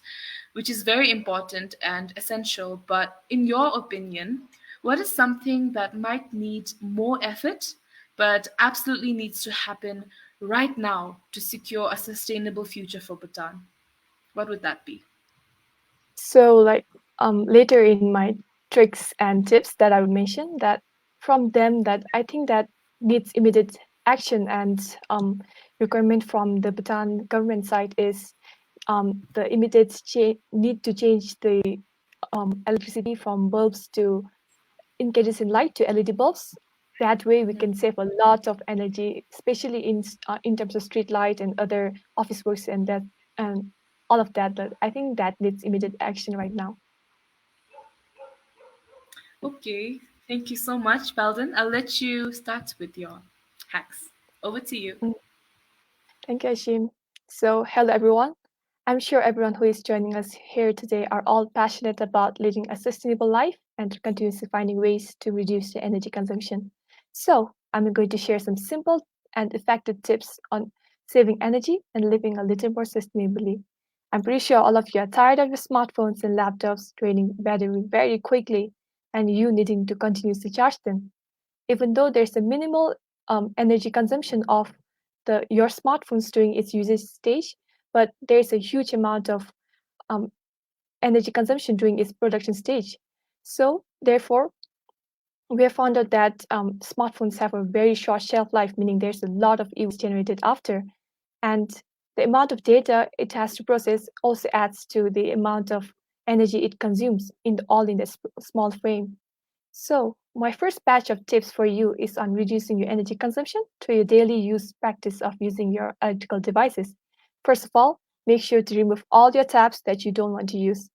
which is very important and essential. But in your opinion, what is something that might need more effort, but absolutely needs to happen right now to secure a sustainable future for Bhutan? What would that be? So like later in my tricks and tips that I would mention, that from them that I think that needs immediate action and requirement from the Bhutan government side is the immediate need to change the electricity from bulbs to incandescent light to LED bulbs. That way we can save a lot of energy, especially in terms of street light and other office works and that and all of that. But I think that needs immediate action right now. Okay, thank you so much, Peldon. I'll let you start with your hacks. Over to you. Thank you, Ashim. So, hello everyone. I'm sure everyone who is joining us here today are all passionate about living a sustainable life and continuously finding ways to reduce their energy consumption. So, I'm going to share some simple and effective tips on saving energy and living a little more sustainably. I'm pretty sure all of you are tired of your smartphones and laptops draining battery very quickly and you needing to continuously charge them. Even though there's a minimal energy consumption of your smartphones during its usage stage, but there's a huge amount of um, energy consumption during its production stage. So therefore, we have found out that smartphones have a very short shelf life, meaning there's a lot of e-waste generated after, and the amount of data it has to process also adds to the amount of energy it consumes all in this small frame. So, my first batch of tips for you is on reducing your energy consumption through your daily use practice of using your electrical devices. First of all, make sure to remove all your tabs that you don't want to use.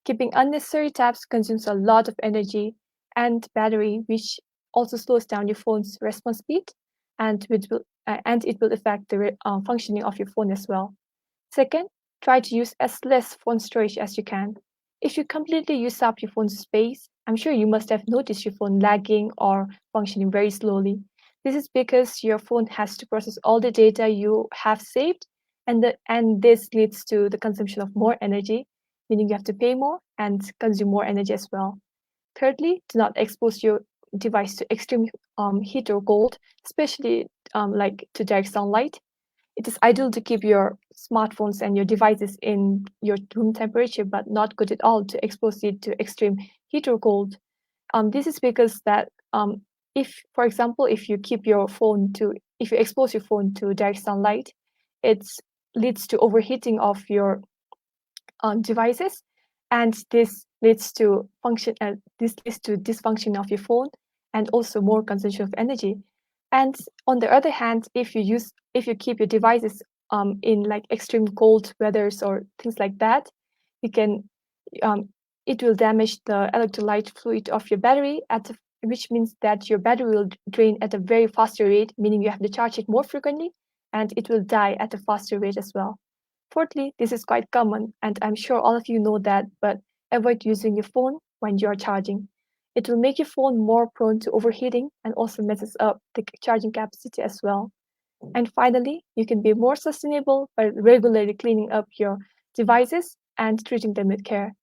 Keeping unnecessary tabs consumes a lot of energy and battery, which also slows down your phone's response speed, and it will affect the functioning of your phone as well. Second, try to use as less phone storage as you can. If you completely use up your phone's space, I'm sure you must have noticed your phone lagging or functioning very slowly. This is because your phone has to process all the data you have saved, and this leads to the consumption of more energy, meaning you have to pay more and consume more energy as well. Thirdly, do not expose your device to extreme heat or cold, especially like to direct sunlight. It is ideal to keep your smartphones and your devices in your room temperature, but not good at all to expose it to extreme heat or cold. This is because that if, for example, if you expose your phone to direct sunlight, it leads to overheating of your devices, and this leads to dysfunction of your phone and also more consumption of energy. And on the other hand, if you keep your devices in like extreme cold weathers or things like that, you can it will damage the electrolyte fluid of your battery which means that your battery will drain at a very faster rate, meaning you have to charge it more frequently, and it will die at a faster rate as well. Fourthly, this is quite common, and I'm sure all of you know that, but avoid using your phone when you're charging. It will make your phone more prone to overheating and also messes up the charging capacity as well. And finally, you can be more sustainable by regularly cleaning up your devices and treating them with care.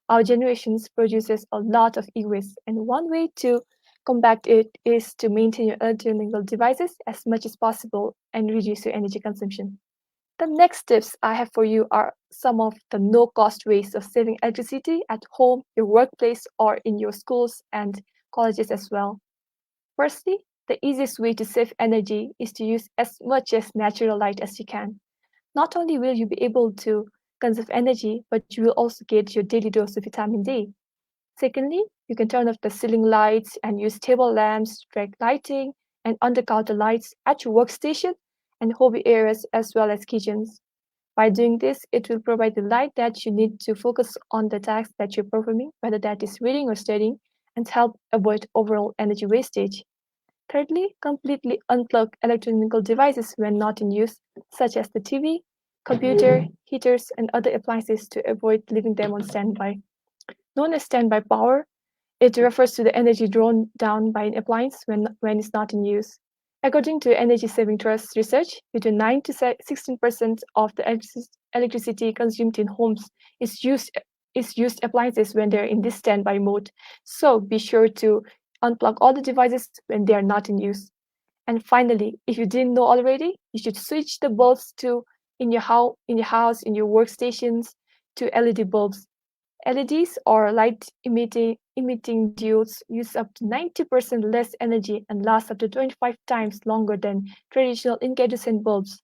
Our generation produces a lot of e-waste, and one way to combat it is to maintain your electronic devices as much as possible and reduce your energy consumption. The next tips I have for you are some of the no-cost ways of saving electricity at home, your workplace, or in your schools and colleges as well. Firstly, the easiest way to save energy is to use as much as natural light as you can. Not only will you be able to conserve energy, but you will also get your daily dose of vitamin D. Secondly, you can turn off the ceiling lights and use table lamps, direct lighting, and under-counter lights at your workstation and hobby areas as well as kitchens. By doing this, it will provide the light that you need to focus on the task that you're performing, whether that is reading or studying, and help avoid overall energy wastage. Thirdly, completely unplug electronic devices when not in use, such as the TV, computer, heaters, and other appliances to avoid leaving them on standby. Known as standby power, it refers to the energy drawn down by an appliance when it's not in use. According to Energy Saving Trust research, between 9 to 16% of the electricity consumed in homes is used appliances when they're in this standby mode. So be sure to unplug all the devices when they are not in use. And finally, if you didn't know already, you should switch the bulbs to in your workstations to LED bulbs. LEDs or light emitting diodes use up to 90% less energy and last up to 25 times longer than traditional incandescent bulbs.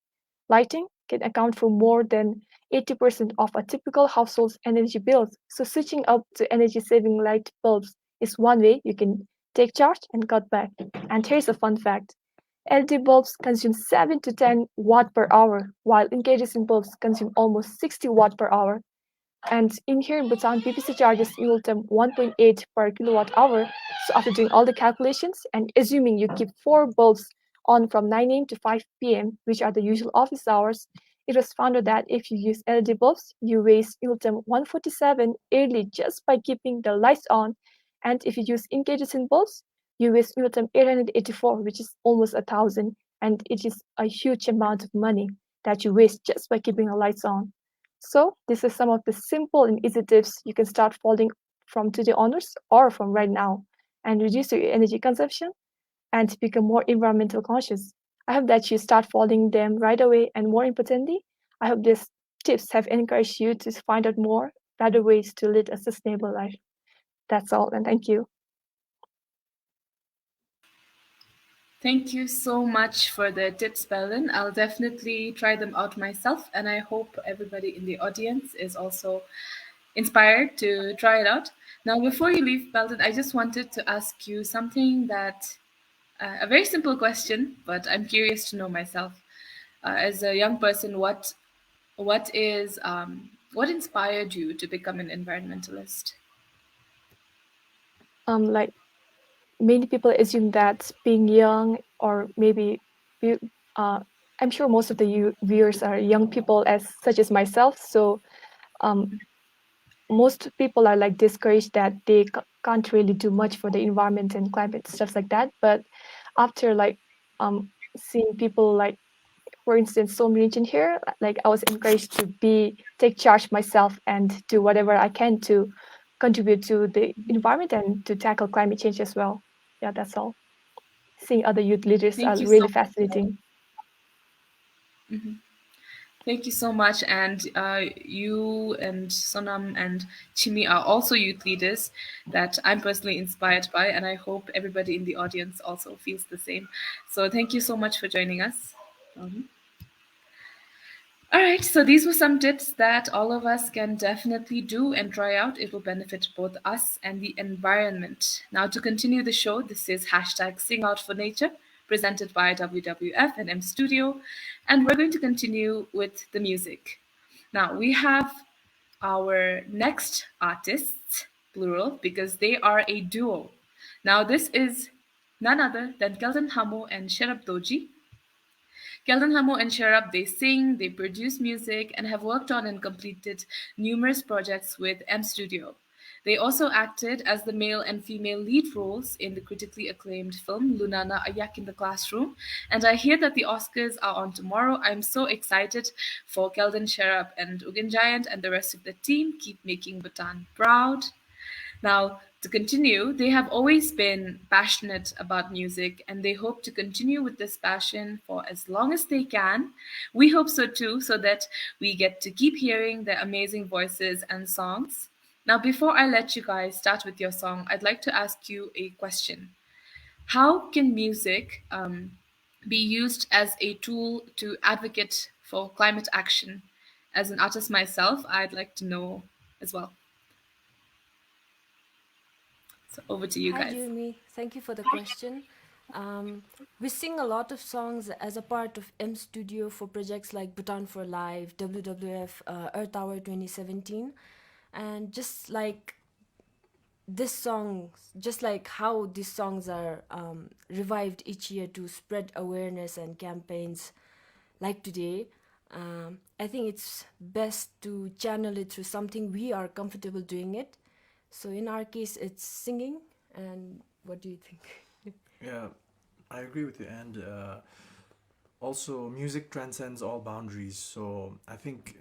Lighting can account for more than 80% of a typical household's energy bills, so switching up to energy-saving light bulbs is one way you can take charge and cut back. And here's a fun fact. LED bulbs consume 7 to 10 watt per hour, while incandescent bulbs consume almost 60 watt per hour. And in here in Bhutan, PPC charges Ultim 1.8 per kilowatt hour. So after doing all the calculations and assuming you keep 4 bulbs on from 9 a.m. to 5 p.m., which are the usual office hours, it was found that if you use LED bulbs, you waste Ultim 147 yearly just by keeping the lights on. And if you use incandescent bulbs, you waste Ultim 884, which is almost 1,000. And it is a huge amount of money that you waste just by keeping the lights on. So this is some of the simple and easy tips you can start following from today onwards or from right now and reduce your energy consumption and become more environmental conscious. I hope that you start following them right away, and more importantly, I hope these tips have encouraged you to find out more better ways to lead a sustainable life. That's all, and thank you. Thank you so much for the tips, Belin. I'll definitely try them out myself, and I hope everybody in the audience is also inspired to try it out. Now, before you leave, Belden, I just wanted to ask you something that a very simple question, but I'm curious to know myself. As a young person, what inspired you to become an environmentalist? Like many people assume that being young or maybe I'm sure most of the viewers are young people such as myself. So most people are like discouraged that they can't really do much for the environment and climate stuff like that. But after like seeing people like, for instance, so mentioned here, like I was encouraged to take charge myself and do whatever I can to contribute to the environment and to tackle climate change as well. Yeah, that's all. Seeing other youth leaders Thank are you really so fascinating. Mhm. Thank you so much. And you and Sonam and Chimi are also youth leaders that I'm personally inspired by, and I hope everybody in the audience also feels the same. So thank you so much for joining us. All right, so these were some tips that all of us can definitely do and try out. It will benefit both us and the environment. Now, to continue the show, this is hashtag Sing Out for Nature, presented by WWF and M Studio, and we're going to continue with the music. Now, we have our next artists, plural, because they are a duo. Now, this is none other than Kelton Hamo and Sherab Doji. Kelton Hamo and Sherab, they sing, they produce music, and have worked on and completed numerous projects with M Studio. They also acted as the male and female lead roles in the critically acclaimed film Lunana, A Yak in the Classroom. And I hear that the Oscars are on tomorrow. I'm so excited for Kelton, Sherab, and Ugin Giant and the rest of the team. Keep making Bhutan proud. Now, to continue, they have always been passionate about music and they hope to continue with this passion for as long as they can. We hope so too, so that we get to keep hearing their amazing voices and songs. Now, before I let you guys start with your song, I'd like to ask you a question. How can music be used as a tool to advocate for climate action? As an artist myself, I'd like to know as well. So over to you Hi, guys. Jeremy. Thank you for the question. We sing a lot of songs as a part of M Studio for projects like Bhutan for Life, WWF Earth Hour 2017, and just like this song, just like how these songs are revived each year to spread awareness and campaigns like today, I think it's best to channel it through something we are comfortable doing it. So in our case, it's singing. And what do you think? Yeah, I agree with you. And also, music transcends all boundaries. So I think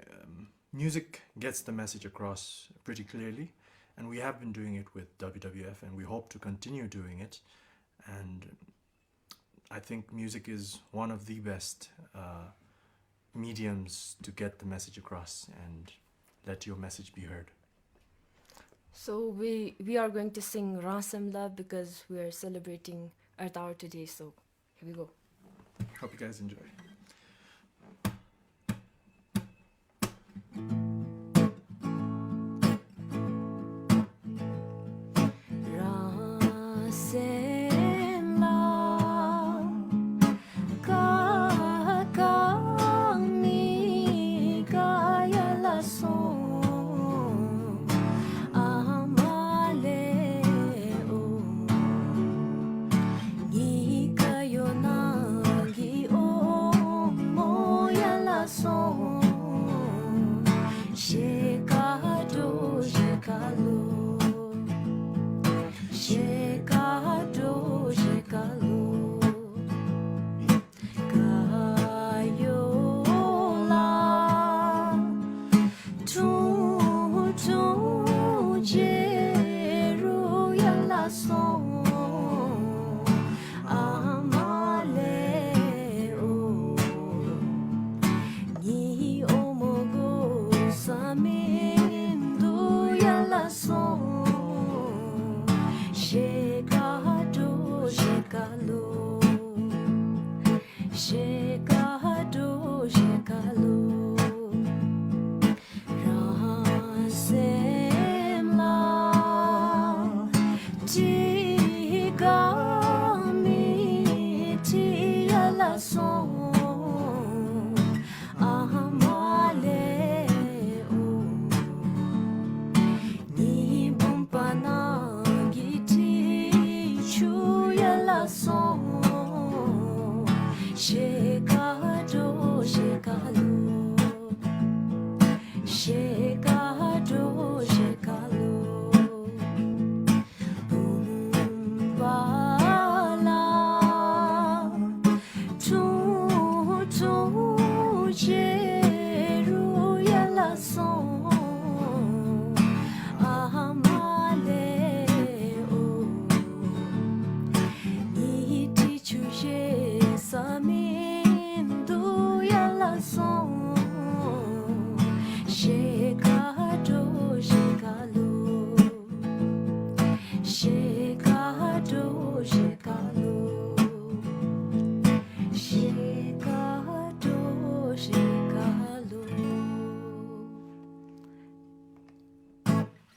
music gets the message across pretty clearly. And we have been doing it with WWF, and we hope to continue doing it. And I think music is one of the best mediums to get the message across and let your message be heard. So we are going to sing Rasamla because we are celebrating Earth Hour today. So here we go. Hope you guys enjoy.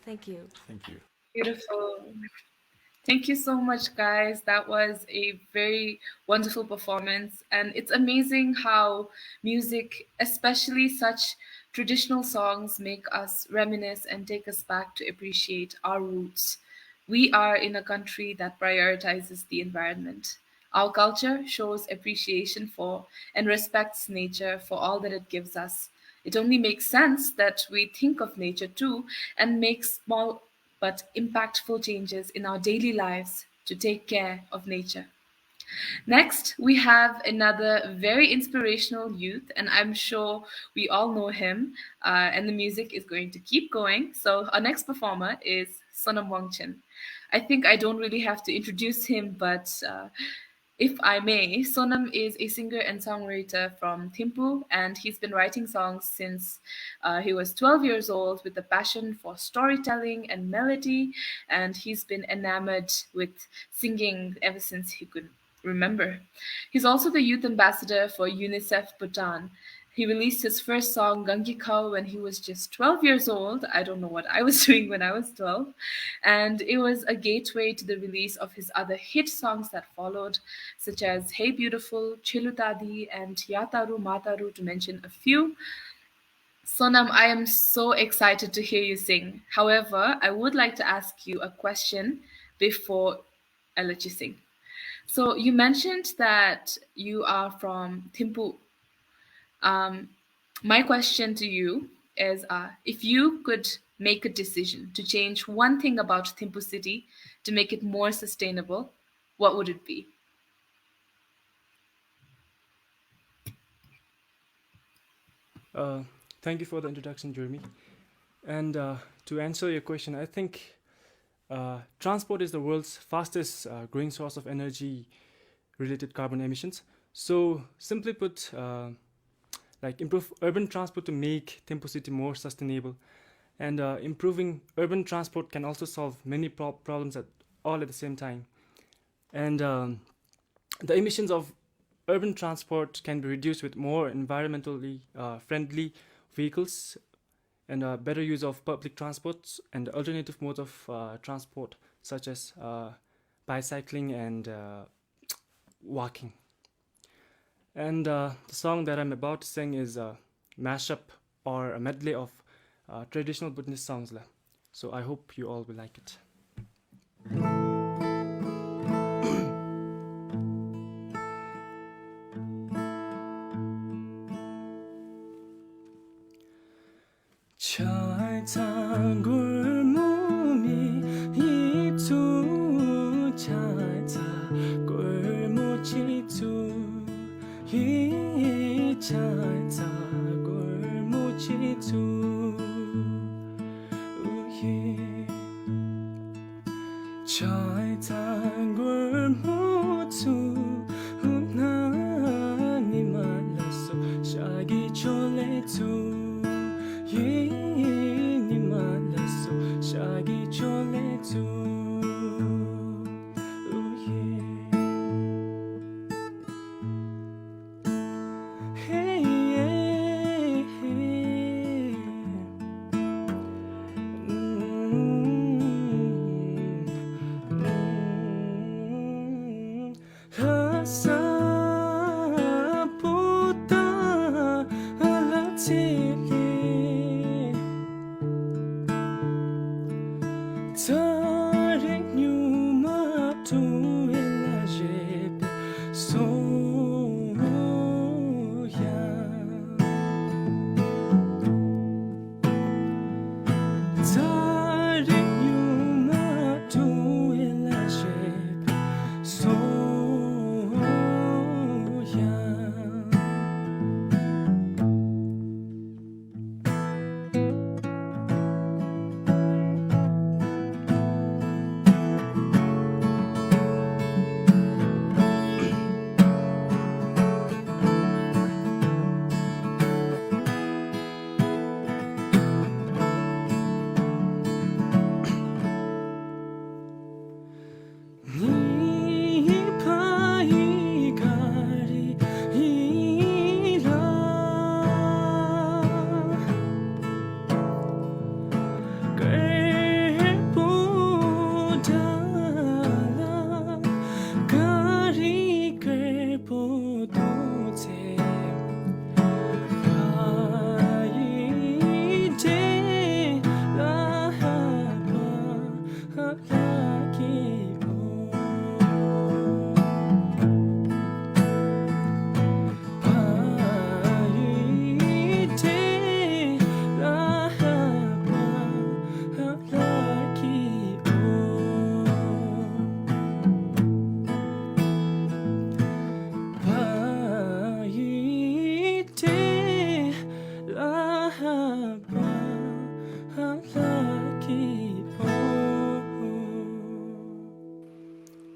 Thank you. Thank you. Beautiful. Thank you so much, guys. That was a very wonderful performance. And it's amazing how music, especially such traditional songs, make us reminisce and take us back to appreciate our roots. We are in a country that prioritizes the environment. Our culture shows appreciation for and respects nature for all that it gives us. It only makes sense that we think of nature too and make small but impactful changes in our daily lives to take care of nature. Next, we have another very inspirational youth, and I'm sure we all know him, and the music is going to keep going. So, our next performer is Sonam Wangchen. I think I don't really have to introduce him, but if I may, Sonam is a singer and songwriter from Thimphu, and he's been writing songs since he was 12 years old with a passion for storytelling and melody, and he's been enamored with singing ever since he could remember. He's also the youth ambassador for UNICEF Bhutan. He released his first song, Gangi Khao, when he was just 12 years old. I don't know what I was doing when I was 12. And it was a gateway to the release of his other hit songs that followed, such as Hey Beautiful, Chilutadi, and Yataru Mataru, to mention a few. Sonam, I am so excited to hear you sing. However, I would like to ask you a question before I let you sing. So you mentioned that you are from Thimphu. My question to you is, if you could make a decision to change one thing about Thimphu city to make it more sustainable, what would it be? Thank you for the introduction, Jeremy. And to answer your question, I think transport is the world's fastest growing source of energy related carbon emissions. So simply put, like improve urban transport to make Thimphu city more sustainable. And improving urban transport can also solve many problems all at the same time. And the emissions of urban transport can be reduced with more environmentally friendly vehicles and better use of public transports and alternative modes of transport, such as bicycling and walking. And the song that I'm about to sing is a mashup or a medley of traditional Buddhist songs. So I hope you all will like it. 찰찬 골몸이 이두 찰찬 골모치 두이 찰찬 골모치 두 찰찬 골모투 나니 말랐어 샤기 졸레투 ni malaso shagi chole tu hey hey hey hasa puta alati Tarik nyuma tu elajep soya Tarik nyuma tu elajep soya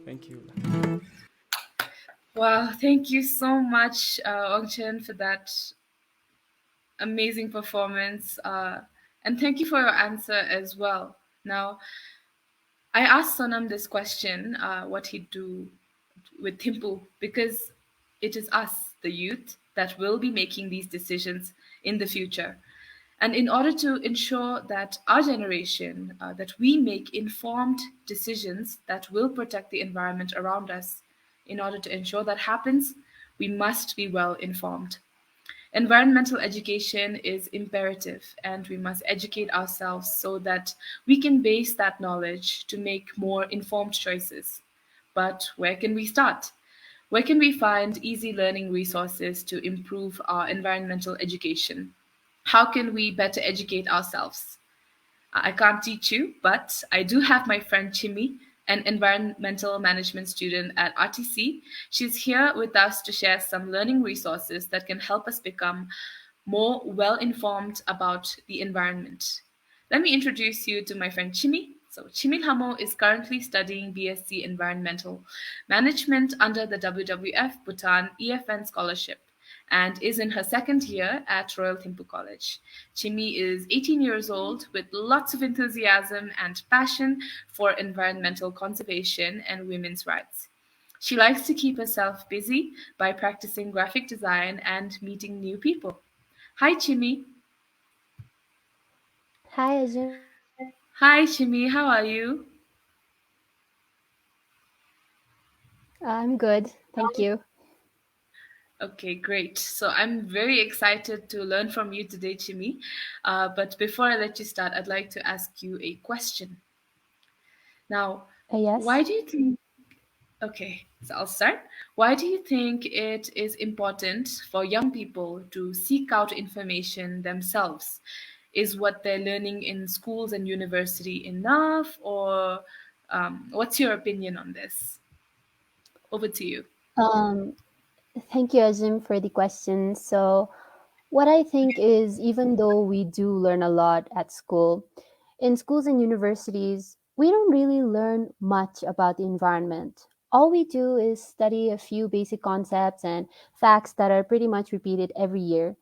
Thank you. Wow, thank you so much, Ongchen, for that amazing performance. And thank you for your answer as well. Now, I asked Sonam this question, what he'd do with Thimphu, because it is us, the youth, that will be making these decisions in the future. And in order to ensure that our generation, that we make informed decisions that will protect the environment around us, in order to ensure that happens, we must be well informed. Environmental education is imperative, and we must educate ourselves so that we can base that knowledge to make more informed choices. But where can we start? Where can we find easy learning resources to improve our environmental education? How can we better educate ourselves? I can't teach you, but I do have my friend Chimi, an environmental management student at RTC. She's here with us to share some learning resources that can help us become more well informed about the environment. Let me introduce you to my friend Chimi. So, Chimi Hamo is currently studying BSc Environmental Management under the WWF Bhutan EFN Scholarship and is in her second year at Royal Thimphu College. Chimi is 18 years old with lots of enthusiasm and passion for environmental conservation and women's rights. She likes to keep herself busy by practicing graphic design and meeting new people. Hi, Chimi. Hi, Ajay. Hi, Chimi. How are you? I'm good. Thank you. Okay, great. So I'm very excited to learn from you today, Chimi. But before I let you start, I'd like to ask you a question. Now, why Yes. do you think? Okay, so I'll start. Why do you think it is important for young people to seek out information themselves? Is what they're learning in schools and university enough, or what's your opinion on this? Over to you. Um, Thank you, Azim, for the question. So, what I think is even though we do learn a lot at school, in schools and universities, we don't really learn much about the environment. All we do is study a few basic concepts and facts that are pretty much repeated every year.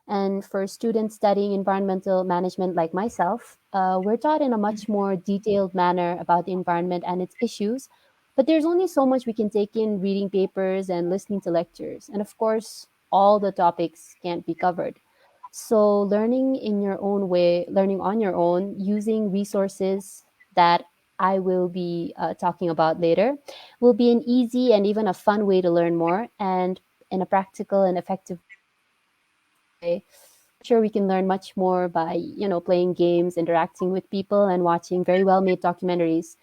And for students studying environmental management like myself, we're taught in a much more detailed manner about the environment and its issues. But there's only so much we can take in reading papers and listening to lectures. And of course, all the topics can't be covered. So, learning in your own way, learning on your own, using resources that I will be talking about later, will be an easy and even a fun way to learn more. And in a practical and effective way, sure we can learn much more by playing games, interacting with people, and watching very well made documentaries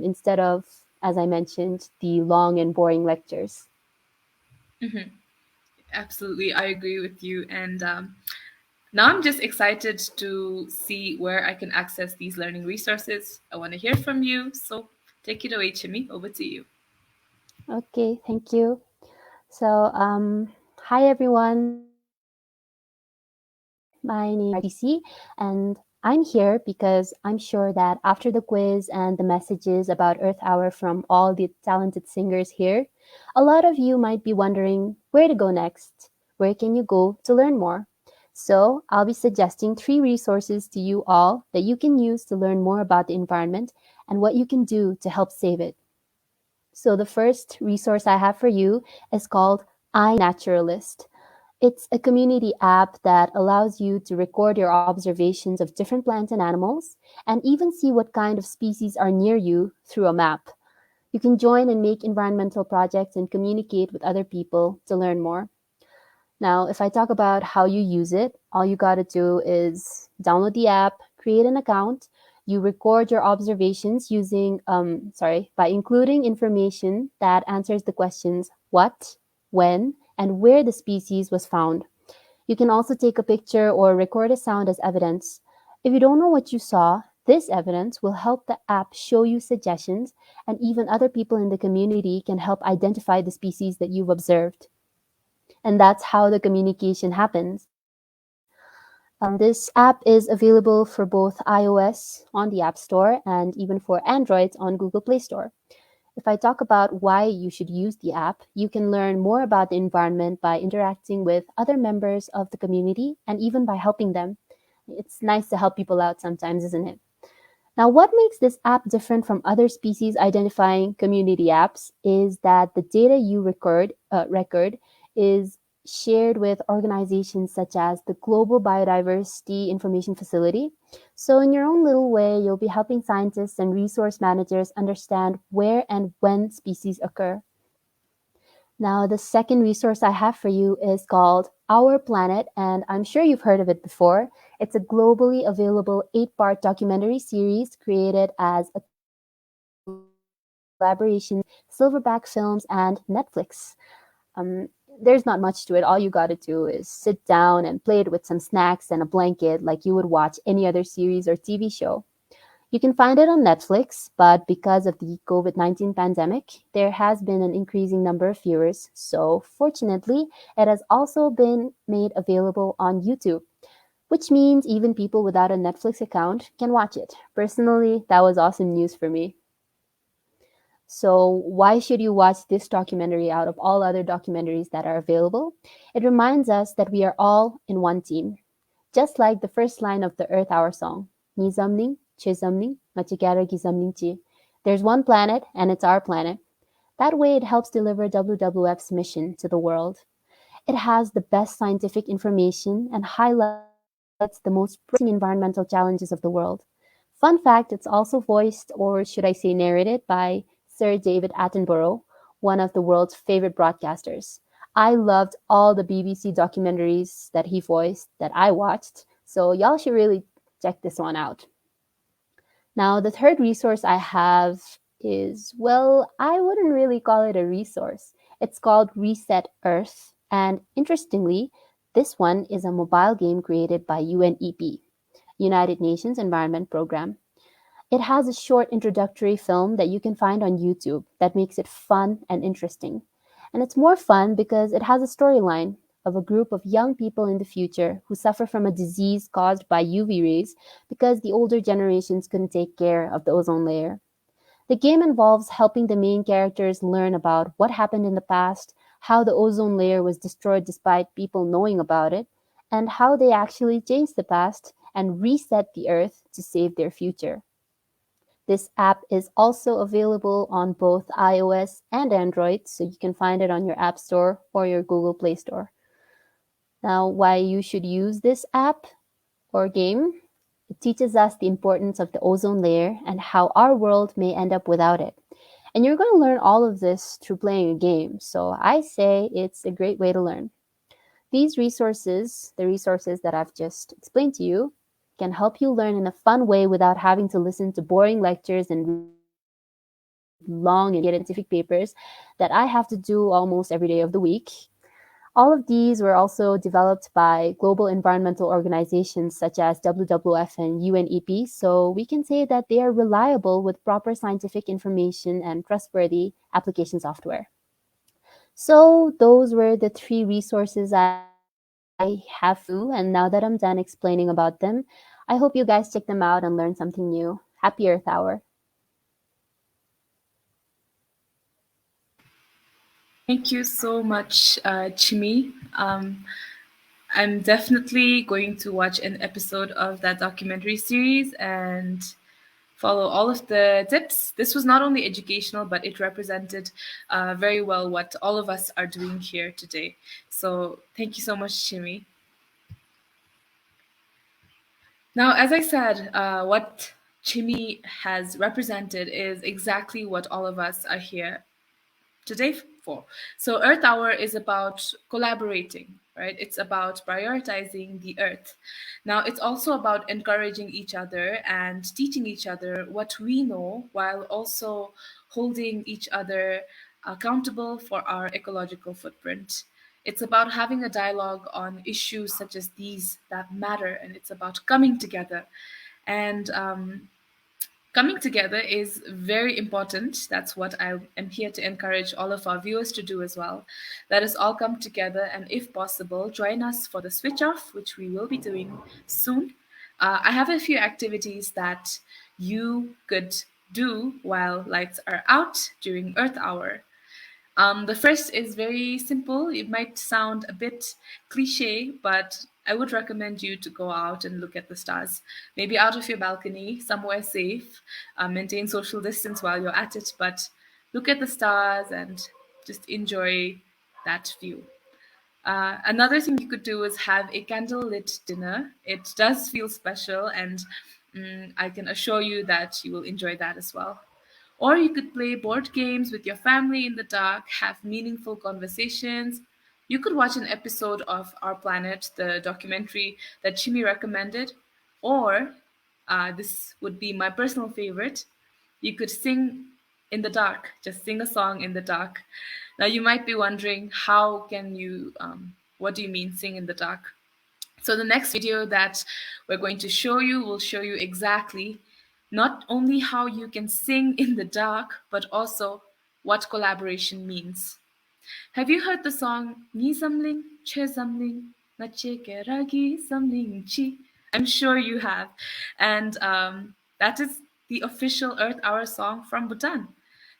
instead of, as I mentioned, the long and boring lectures. Mhm. Absolutely, I agree with you. And now I'm just excited to see where I can access these learning resources. I want to hear from you. So take it away, Chimi. Over to you. Okay, thank you. So, hi everyone. My name is RTC, and I'm here because I'm sure that after the quiz and the messages about Earth Hour from all the talented singers here, a lot of you might be wondering where to go next. Where can you go to learn more? So, I'll be suggesting 3 resources to you all that you can use to learn more about the environment and what you can do to help save it. So, the first resource I have for you is called iNaturalist. It's a community app that allows you to record your observations of different plants and animals and even see what kind of species are near you through a map. You can join and make environmental projects and communicate with other people to learn more. Now, if I talk about how you use it, all you got to do is download the app, create an account, you record your observations by including information that answers the questions what, when, and where the species was found. You can also take a picture or record a sound as evidence. If you don't know what you saw, this evidence will help the app show you suggestions, and even other people in the community can help identify the species that you've observed. And that's how the communication happens. This app is available for both iOS on the App Store and even for Androids on Google Play Store. If I talk about why you should use the app, you can learn more about the environment by interacting with other members of the community and even by helping them. It's nice to help people out sometimes, isn't it? Now, what makes this app different from other species identifying community apps is that the data you record is shared with organizations such as the Global Biodiversity Information Facility. So, in your own little way, you'll be helping scientists and resource managers understand where and when species occur. Now, the second resource I have for you is called Our Planet, and I'm sure you've heard of it before. It's a globally available 8-part documentary series created as a collaboration, Silverback Films, and Netflix. Um, there's not much to it. All you got to do is sit down and play it with some snacks and a blanket like you would watch any other series or TV show. You can find it on Netflix, but because of the COVID-19 pandemic, there has been an increasing number of viewers. So, fortunately, it has also been made available on YouTube, which means even people without a Netflix account can watch it. Personally, that was awesome news for me. So, why should you watch this documentary out of all other documentaries that are available? It reminds us that we are all in one team. Just like the first line of the Earth Hour song, Ni zamning, che zamning, machigara gi zamning chi. There's one planet, and it's our planet. That way, it helps deliver WWF's mission to the world. It has the best scientific information and highlights the most pressing environmental challenges of the world. Fun fact, it's also voiced, or should I say narrated, by Sir David Attenborough, one of the world's favorite broadcasters. I loved all the BBC documentaries that he voiced that I watched, so y'all should really check this one out. Now, the third resource I have is, well, I wouldn't really call it a resource. It's called Reset Earth, and interestingly, this one is a mobile game created by UNEP, United Nations Environment Program. It has a short introductory film that you can find on YouTube that makes it fun and interesting. And it's more fun because it has a storyline of a group of young people in the future who suffer from a disease caused by UV rays because the older generations couldn't take care of the ozone layer. The game involves helping the main characters learn about what happened in the past, how the ozone layer was destroyed despite people knowing about it, and how they actually changed the past and reset the earth to save their future. This app is also available on both iOS and Android, so you can find it on your App Store or your Google Play Store. Now, why you should use this app or game? It teaches us the importance of the ozone layer and how our world may end up without it. And you're going to learn all of this through playing a game, so I say it's a great way to learn. These resources, the resources that I've just explained to you, can help you learn in a fun way without having to listen to boring lectures and long and scientific papers that I have to do almost every day of the week. All of these were also developed by global environmental organizations such as WWF and UNEP, so we can say that they are reliable with proper scientific information and trustworthy application software. So, those were the three resources I have for you, and now that I'm done explaining about them, I hope you guys check them out and learn something new. Happy Earth Hour! Thank you so much, Chimi. I'm definitely going to watch an episode of that documentary series and follow all of the tips. This was not only educational, but it represented very well what all of us are doing here today. So thank you so much, Chimi. Now, as I said, what Chimi has represented is exactly what all of us are here today for. So Earth Hour is about collaborating, right? It's about prioritizing the earth. Now it's also about encouraging each other and teaching each other what we know while also holding each other accountable for our ecological footprint. It's about having a dialogue on issues such as these that matter, and it's about coming together. And coming together is very important. That's what I am here to encourage all of our viewers to do as well. Let us all come together and, if possible, join us for the switch off, which we will be doing soon. I have a few activities that you could do while lights are out during Earth Hour. The first is very simple. It might sound a bit cliche, but I would recommend you to go out and look at the stars. Maybe out of your balcony, somewhere safe. Maintain social distance while you're at it, but look at the stars and just enjoy that view. Another thing you could do is have a candlelit dinner. It does feel special, and I can assure you that you will enjoy that as well. Or you could play board games with your family in the dark, have meaningful conversations. You could watch an episode of Our Planet, the documentary that Chimi recommended. Or, this would be my personal favorite, you could sing in the dark, just sing a song in the dark. Now, you might be wondering, how can you, what do you mean sing in the dark? So the next video that we're going to show you will show you exactly not only how you can sing in the dark, but also what collaboration means. Have you heard the song Ni Zamling, Che Zamling, Na Che Ke Ragi Zamling Chi? I'm sure you have. And that is the official Earth Hour song from Bhutan.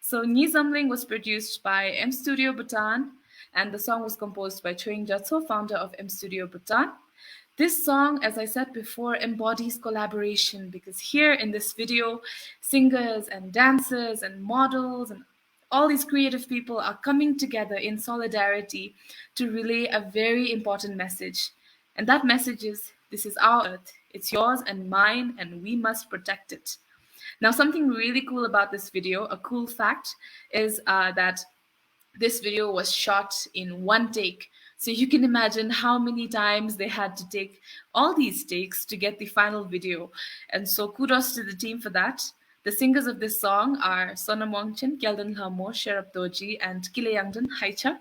So Ni Zamling was produced by M Studio Bhutan, and the song was composed by Choing Jatso, founder of M Studio Bhutan. This song, as I said before, embodies collaboration because here in this video, singers and dancers and models and all these creative people are coming together in solidarity to relay a very important message. And that message is, this is our Earth. It's yours and mine, and we must protect it. Now, something really cool about this video, a cool fact, is that this video was shot in one take. So you can imagine how many times they had to take all these takes to get the final video. And so kudos to the team for that. The singers of this song are Sonam Wangchen, Kyaldan Hamo, Sherab Doji, and Kileyangdan Haicha.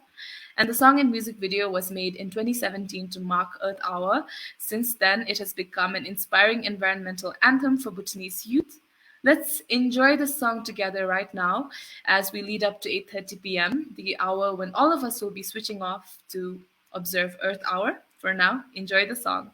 And the song and music video was made in 2017 to mark Earth Hour. Since then, it has become an inspiring environmental anthem for Bhutanese youth. Let's enjoy the song together right now as we lead up to 8:30 p.m., the hour when all of us will be switching off to observe Earth Hour. For now, enjoy the song.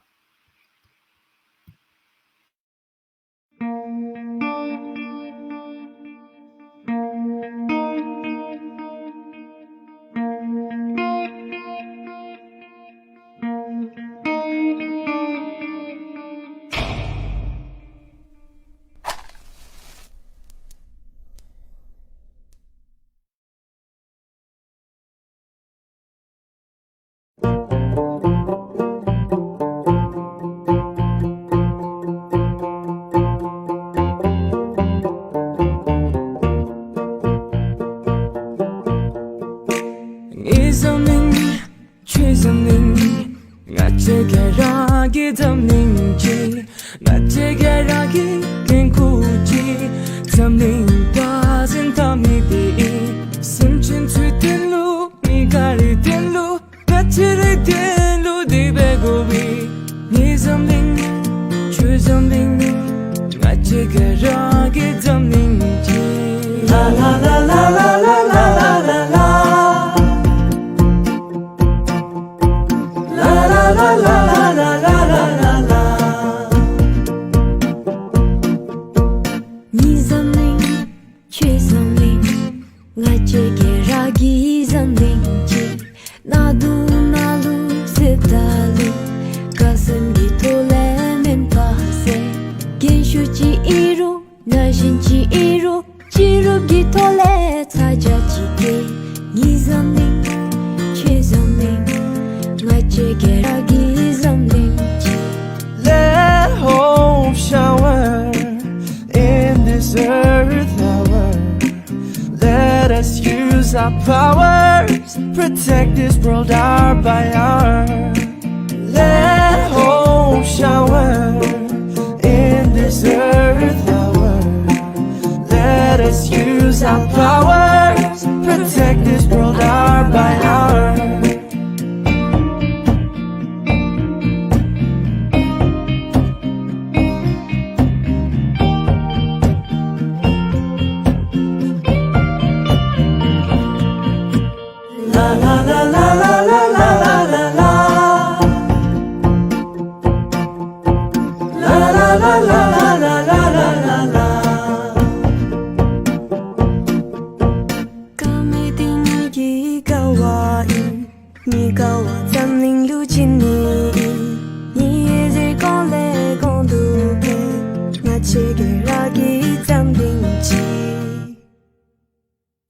Let hope shower in this Earth Hour. Let us use our powers, protect this world hour by hour. Let hope shower in this Earth Hour. Let us use our powers, protect this world hour by hour.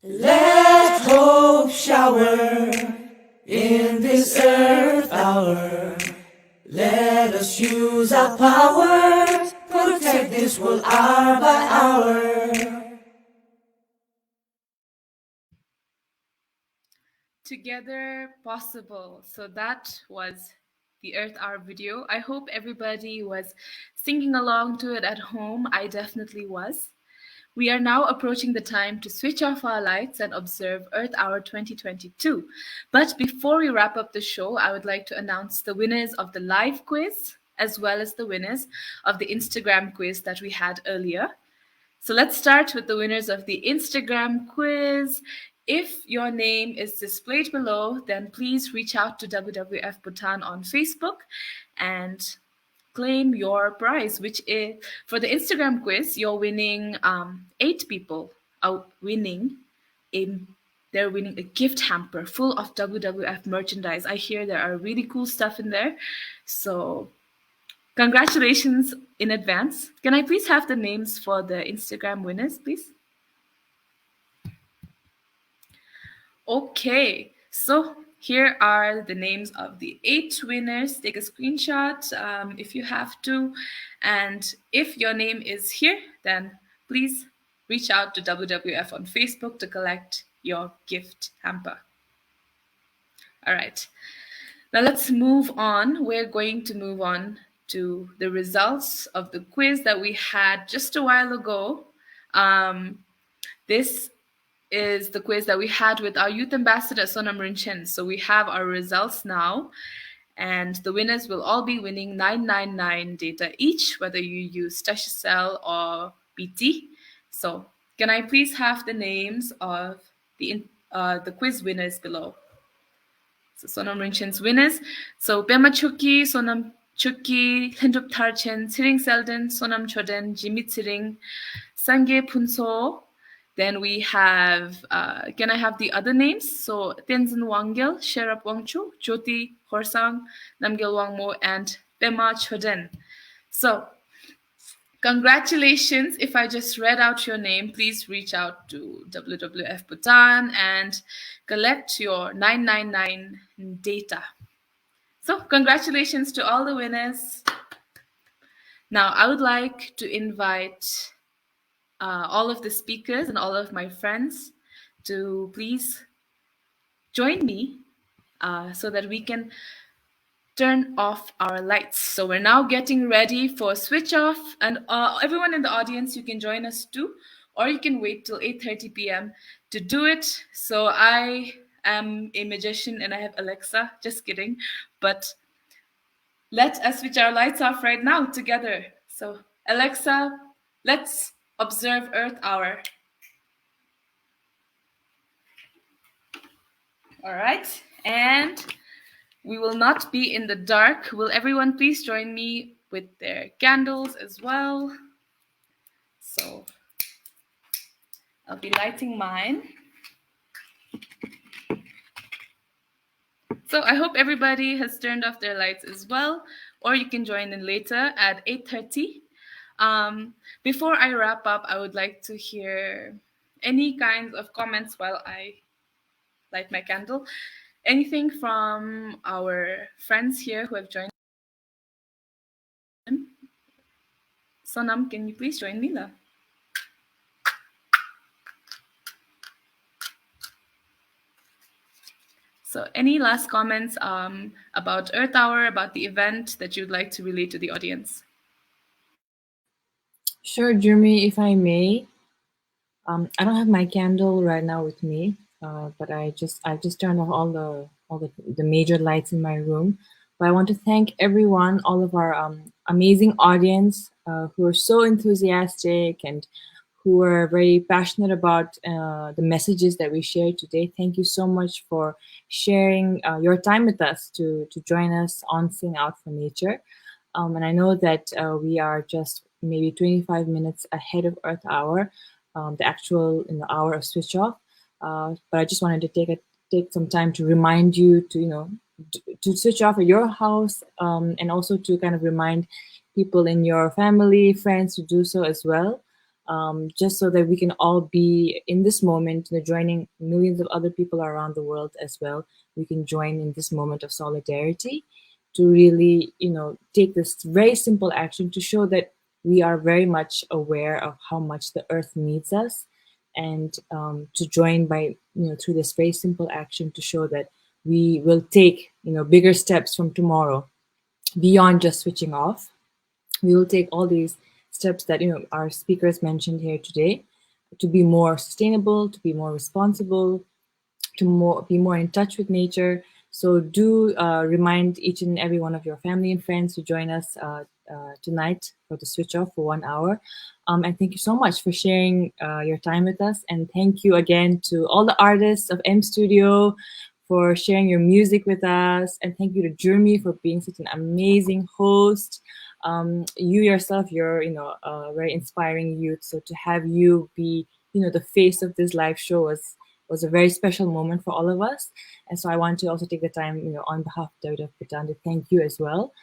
Let hope shower in this earth. us use our power, protect this world hour by hour. Together possible. So that was the Earth Hour video. I hope everybody was singing along to it at home. I definitely was. We are now approaching the time to switch off our lights and observe Earth Hour 2022. But before we wrap up the show, I would like to announce the winners of the live quiz, as well as the winners of the Instagram quiz that we had earlier. So let's start with the winners of the Instagram quiz. If your name is displayed below, then please reach out to WWF Bhutan on Facebook and claim your prize, which is for the Instagram quiz. You're winning 8 people are winning they're winning a gift hamper full of WWF merchandise. I hear there are really cool stuff in there. So congratulations in advance. Can I please have the names for the Instagram winners, please? Okay, so here are the names of the 8 winners. Take a screenshot if you have to. And if your name is here, then please reach out to WWF on Facebook to collect your gift hamper. All right, now let's move on. We're going to move on to the results of the quiz that we had just a while ago. This is the quiz that we had with our youth ambassador, Sonam Rinchen. So we have our results now, and the winners will all be winning 999 data each, whether you use Touchcell or BT. So can I please have the names of the quiz winners below? So Sonam Rinchen's winners. So Pema Chuki, Sonam Chuki, Hindup Tarchen, Siring Selden, Sonam Choden, Jimmy Tsiring, Sange Punso. Then we have, can I have the other names? So Tenzin Wangyal, Sherap Wangchu, Jyoti Horsang, Namgyal Wangmo, and Pema Choden. So congratulations. If I just read out your name, please reach out to WWF Bhutan and collect your 999 data. So congratulations to all the winners. Now I would like to invite all of the speakers and all of my friends to please join me so that we can turn off our lights. So we're now getting ready for switch off, and everyone in the audience, you can join us too, or you can wait till 8:30 p.m. to do it. So I am a magician and I have Alexa, just kidding, but let us switch our lights off right now together. So Alexa, let's observe Earth Hour. All right, and we will not be in the dark. Will everyone please join me with their candles as well? So I'll be lighting mine. So I hope everybody has turned off their lights as well, or you can join in later at 8:30. Before I wrap up, I would like to hear any kinds of comments while I light my candle. Anything from our friends here who have joined? Sonam, can you please join me now? So any last comments about Earth Hour, about the event that you'd like to relay to the audience? Sure, Jeremy, if I may. I don't have my candle right now with me, but I've just turned off all the major lights in my room. But I want to thank everyone, all of our amazing audience who are so enthusiastic and who are very passionate about the messages that we shared today. Thank you so much for sharing your time with us to join us on Sing Out for Nature. And I know that we are just maybe 25 minutes ahead of Earth Hour, the actual hour of switch off. But I just wanted to take some time to remind you to to switch off at your house, and also to kind of remind people in your family, friends to do so as well, just so that we can all be in this moment, joining millions of other people around the world as well. We can join in this moment of solidarity to really, take this very simple action to show that we are very much aware of how much the earth needs us, and to join by, through this very simple action to show that we will take, bigger steps from tomorrow beyond just switching off. We will take all these steps that, our speakers mentioned here today to be more sustainable, to be more responsible, to be more in touch with nature. So do remind each and every one of your family and friends to join us tonight for the switch off for 1 hour. And thank you so much for sharing your time with us. And thank you again to all the artists of M Studio for sharing your music with us. And thank you to Jeremy for being such an amazing host. You yourself, you're, a very inspiring youth. So to have you be, the face of this live show was a very special moment for all of us. And so I want to also take the time, on behalf of WWF Bhutan, to thank you as well.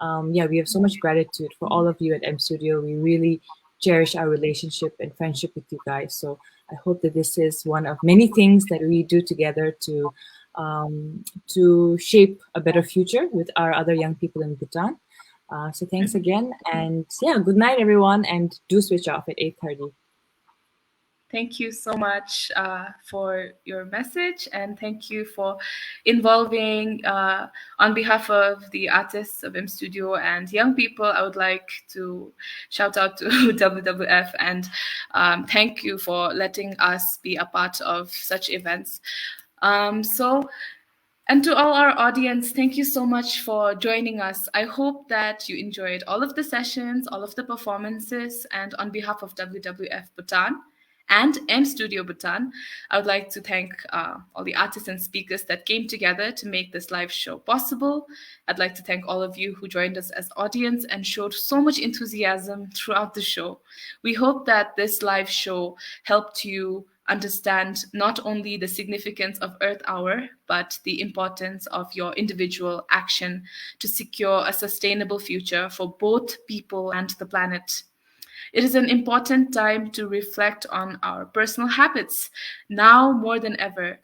We have so much gratitude for all of you at M Studio. We really cherish our relationship and friendship with you guys. So I hope that this is one of many things that we do together to shape a better future with our other young people in Bhutan. So thanks again, and good night everyone, and do switch off at 8:30. Thank you so much for your message, and thank you for involving, on behalf of the artists of M Studio and young people, I would like to shout out to WWF and thank you for letting us be a part of such events. And to all our audience, thank you so much for joining us. I hope that you enjoyed all of the sessions, all of the performances, and on behalf of WWF Bhutan and M Studio Bhutan, I would like to thank all the artists and speakers that came together to make this live show possible. I'd like to thank all of you who joined us as audience and showed so much enthusiasm throughout the show. We hope that this live show helped you understand not only the significance of Earth Hour, but the importance of your individual action to secure a sustainable future for both people and the planet. It is an important time to reflect on our personal habits, now more than ever.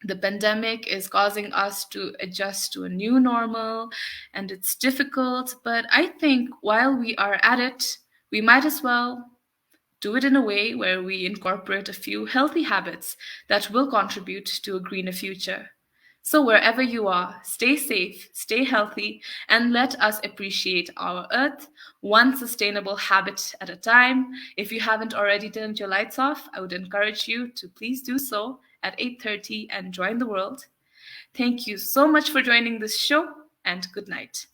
The pandemic is causing us to adjust to a new normal, and it's difficult, but I think while we are at it, we might as well do it in a way where we incorporate a few healthy habits that will contribute to a greener future. So wherever you are, stay safe, stay healthy, and let us appreciate our Earth, one sustainable habit at a time. If you haven't already turned your lights off, I would encourage you to please do so at 8:30 and join the world. Thank you so much for joining this show, and good night.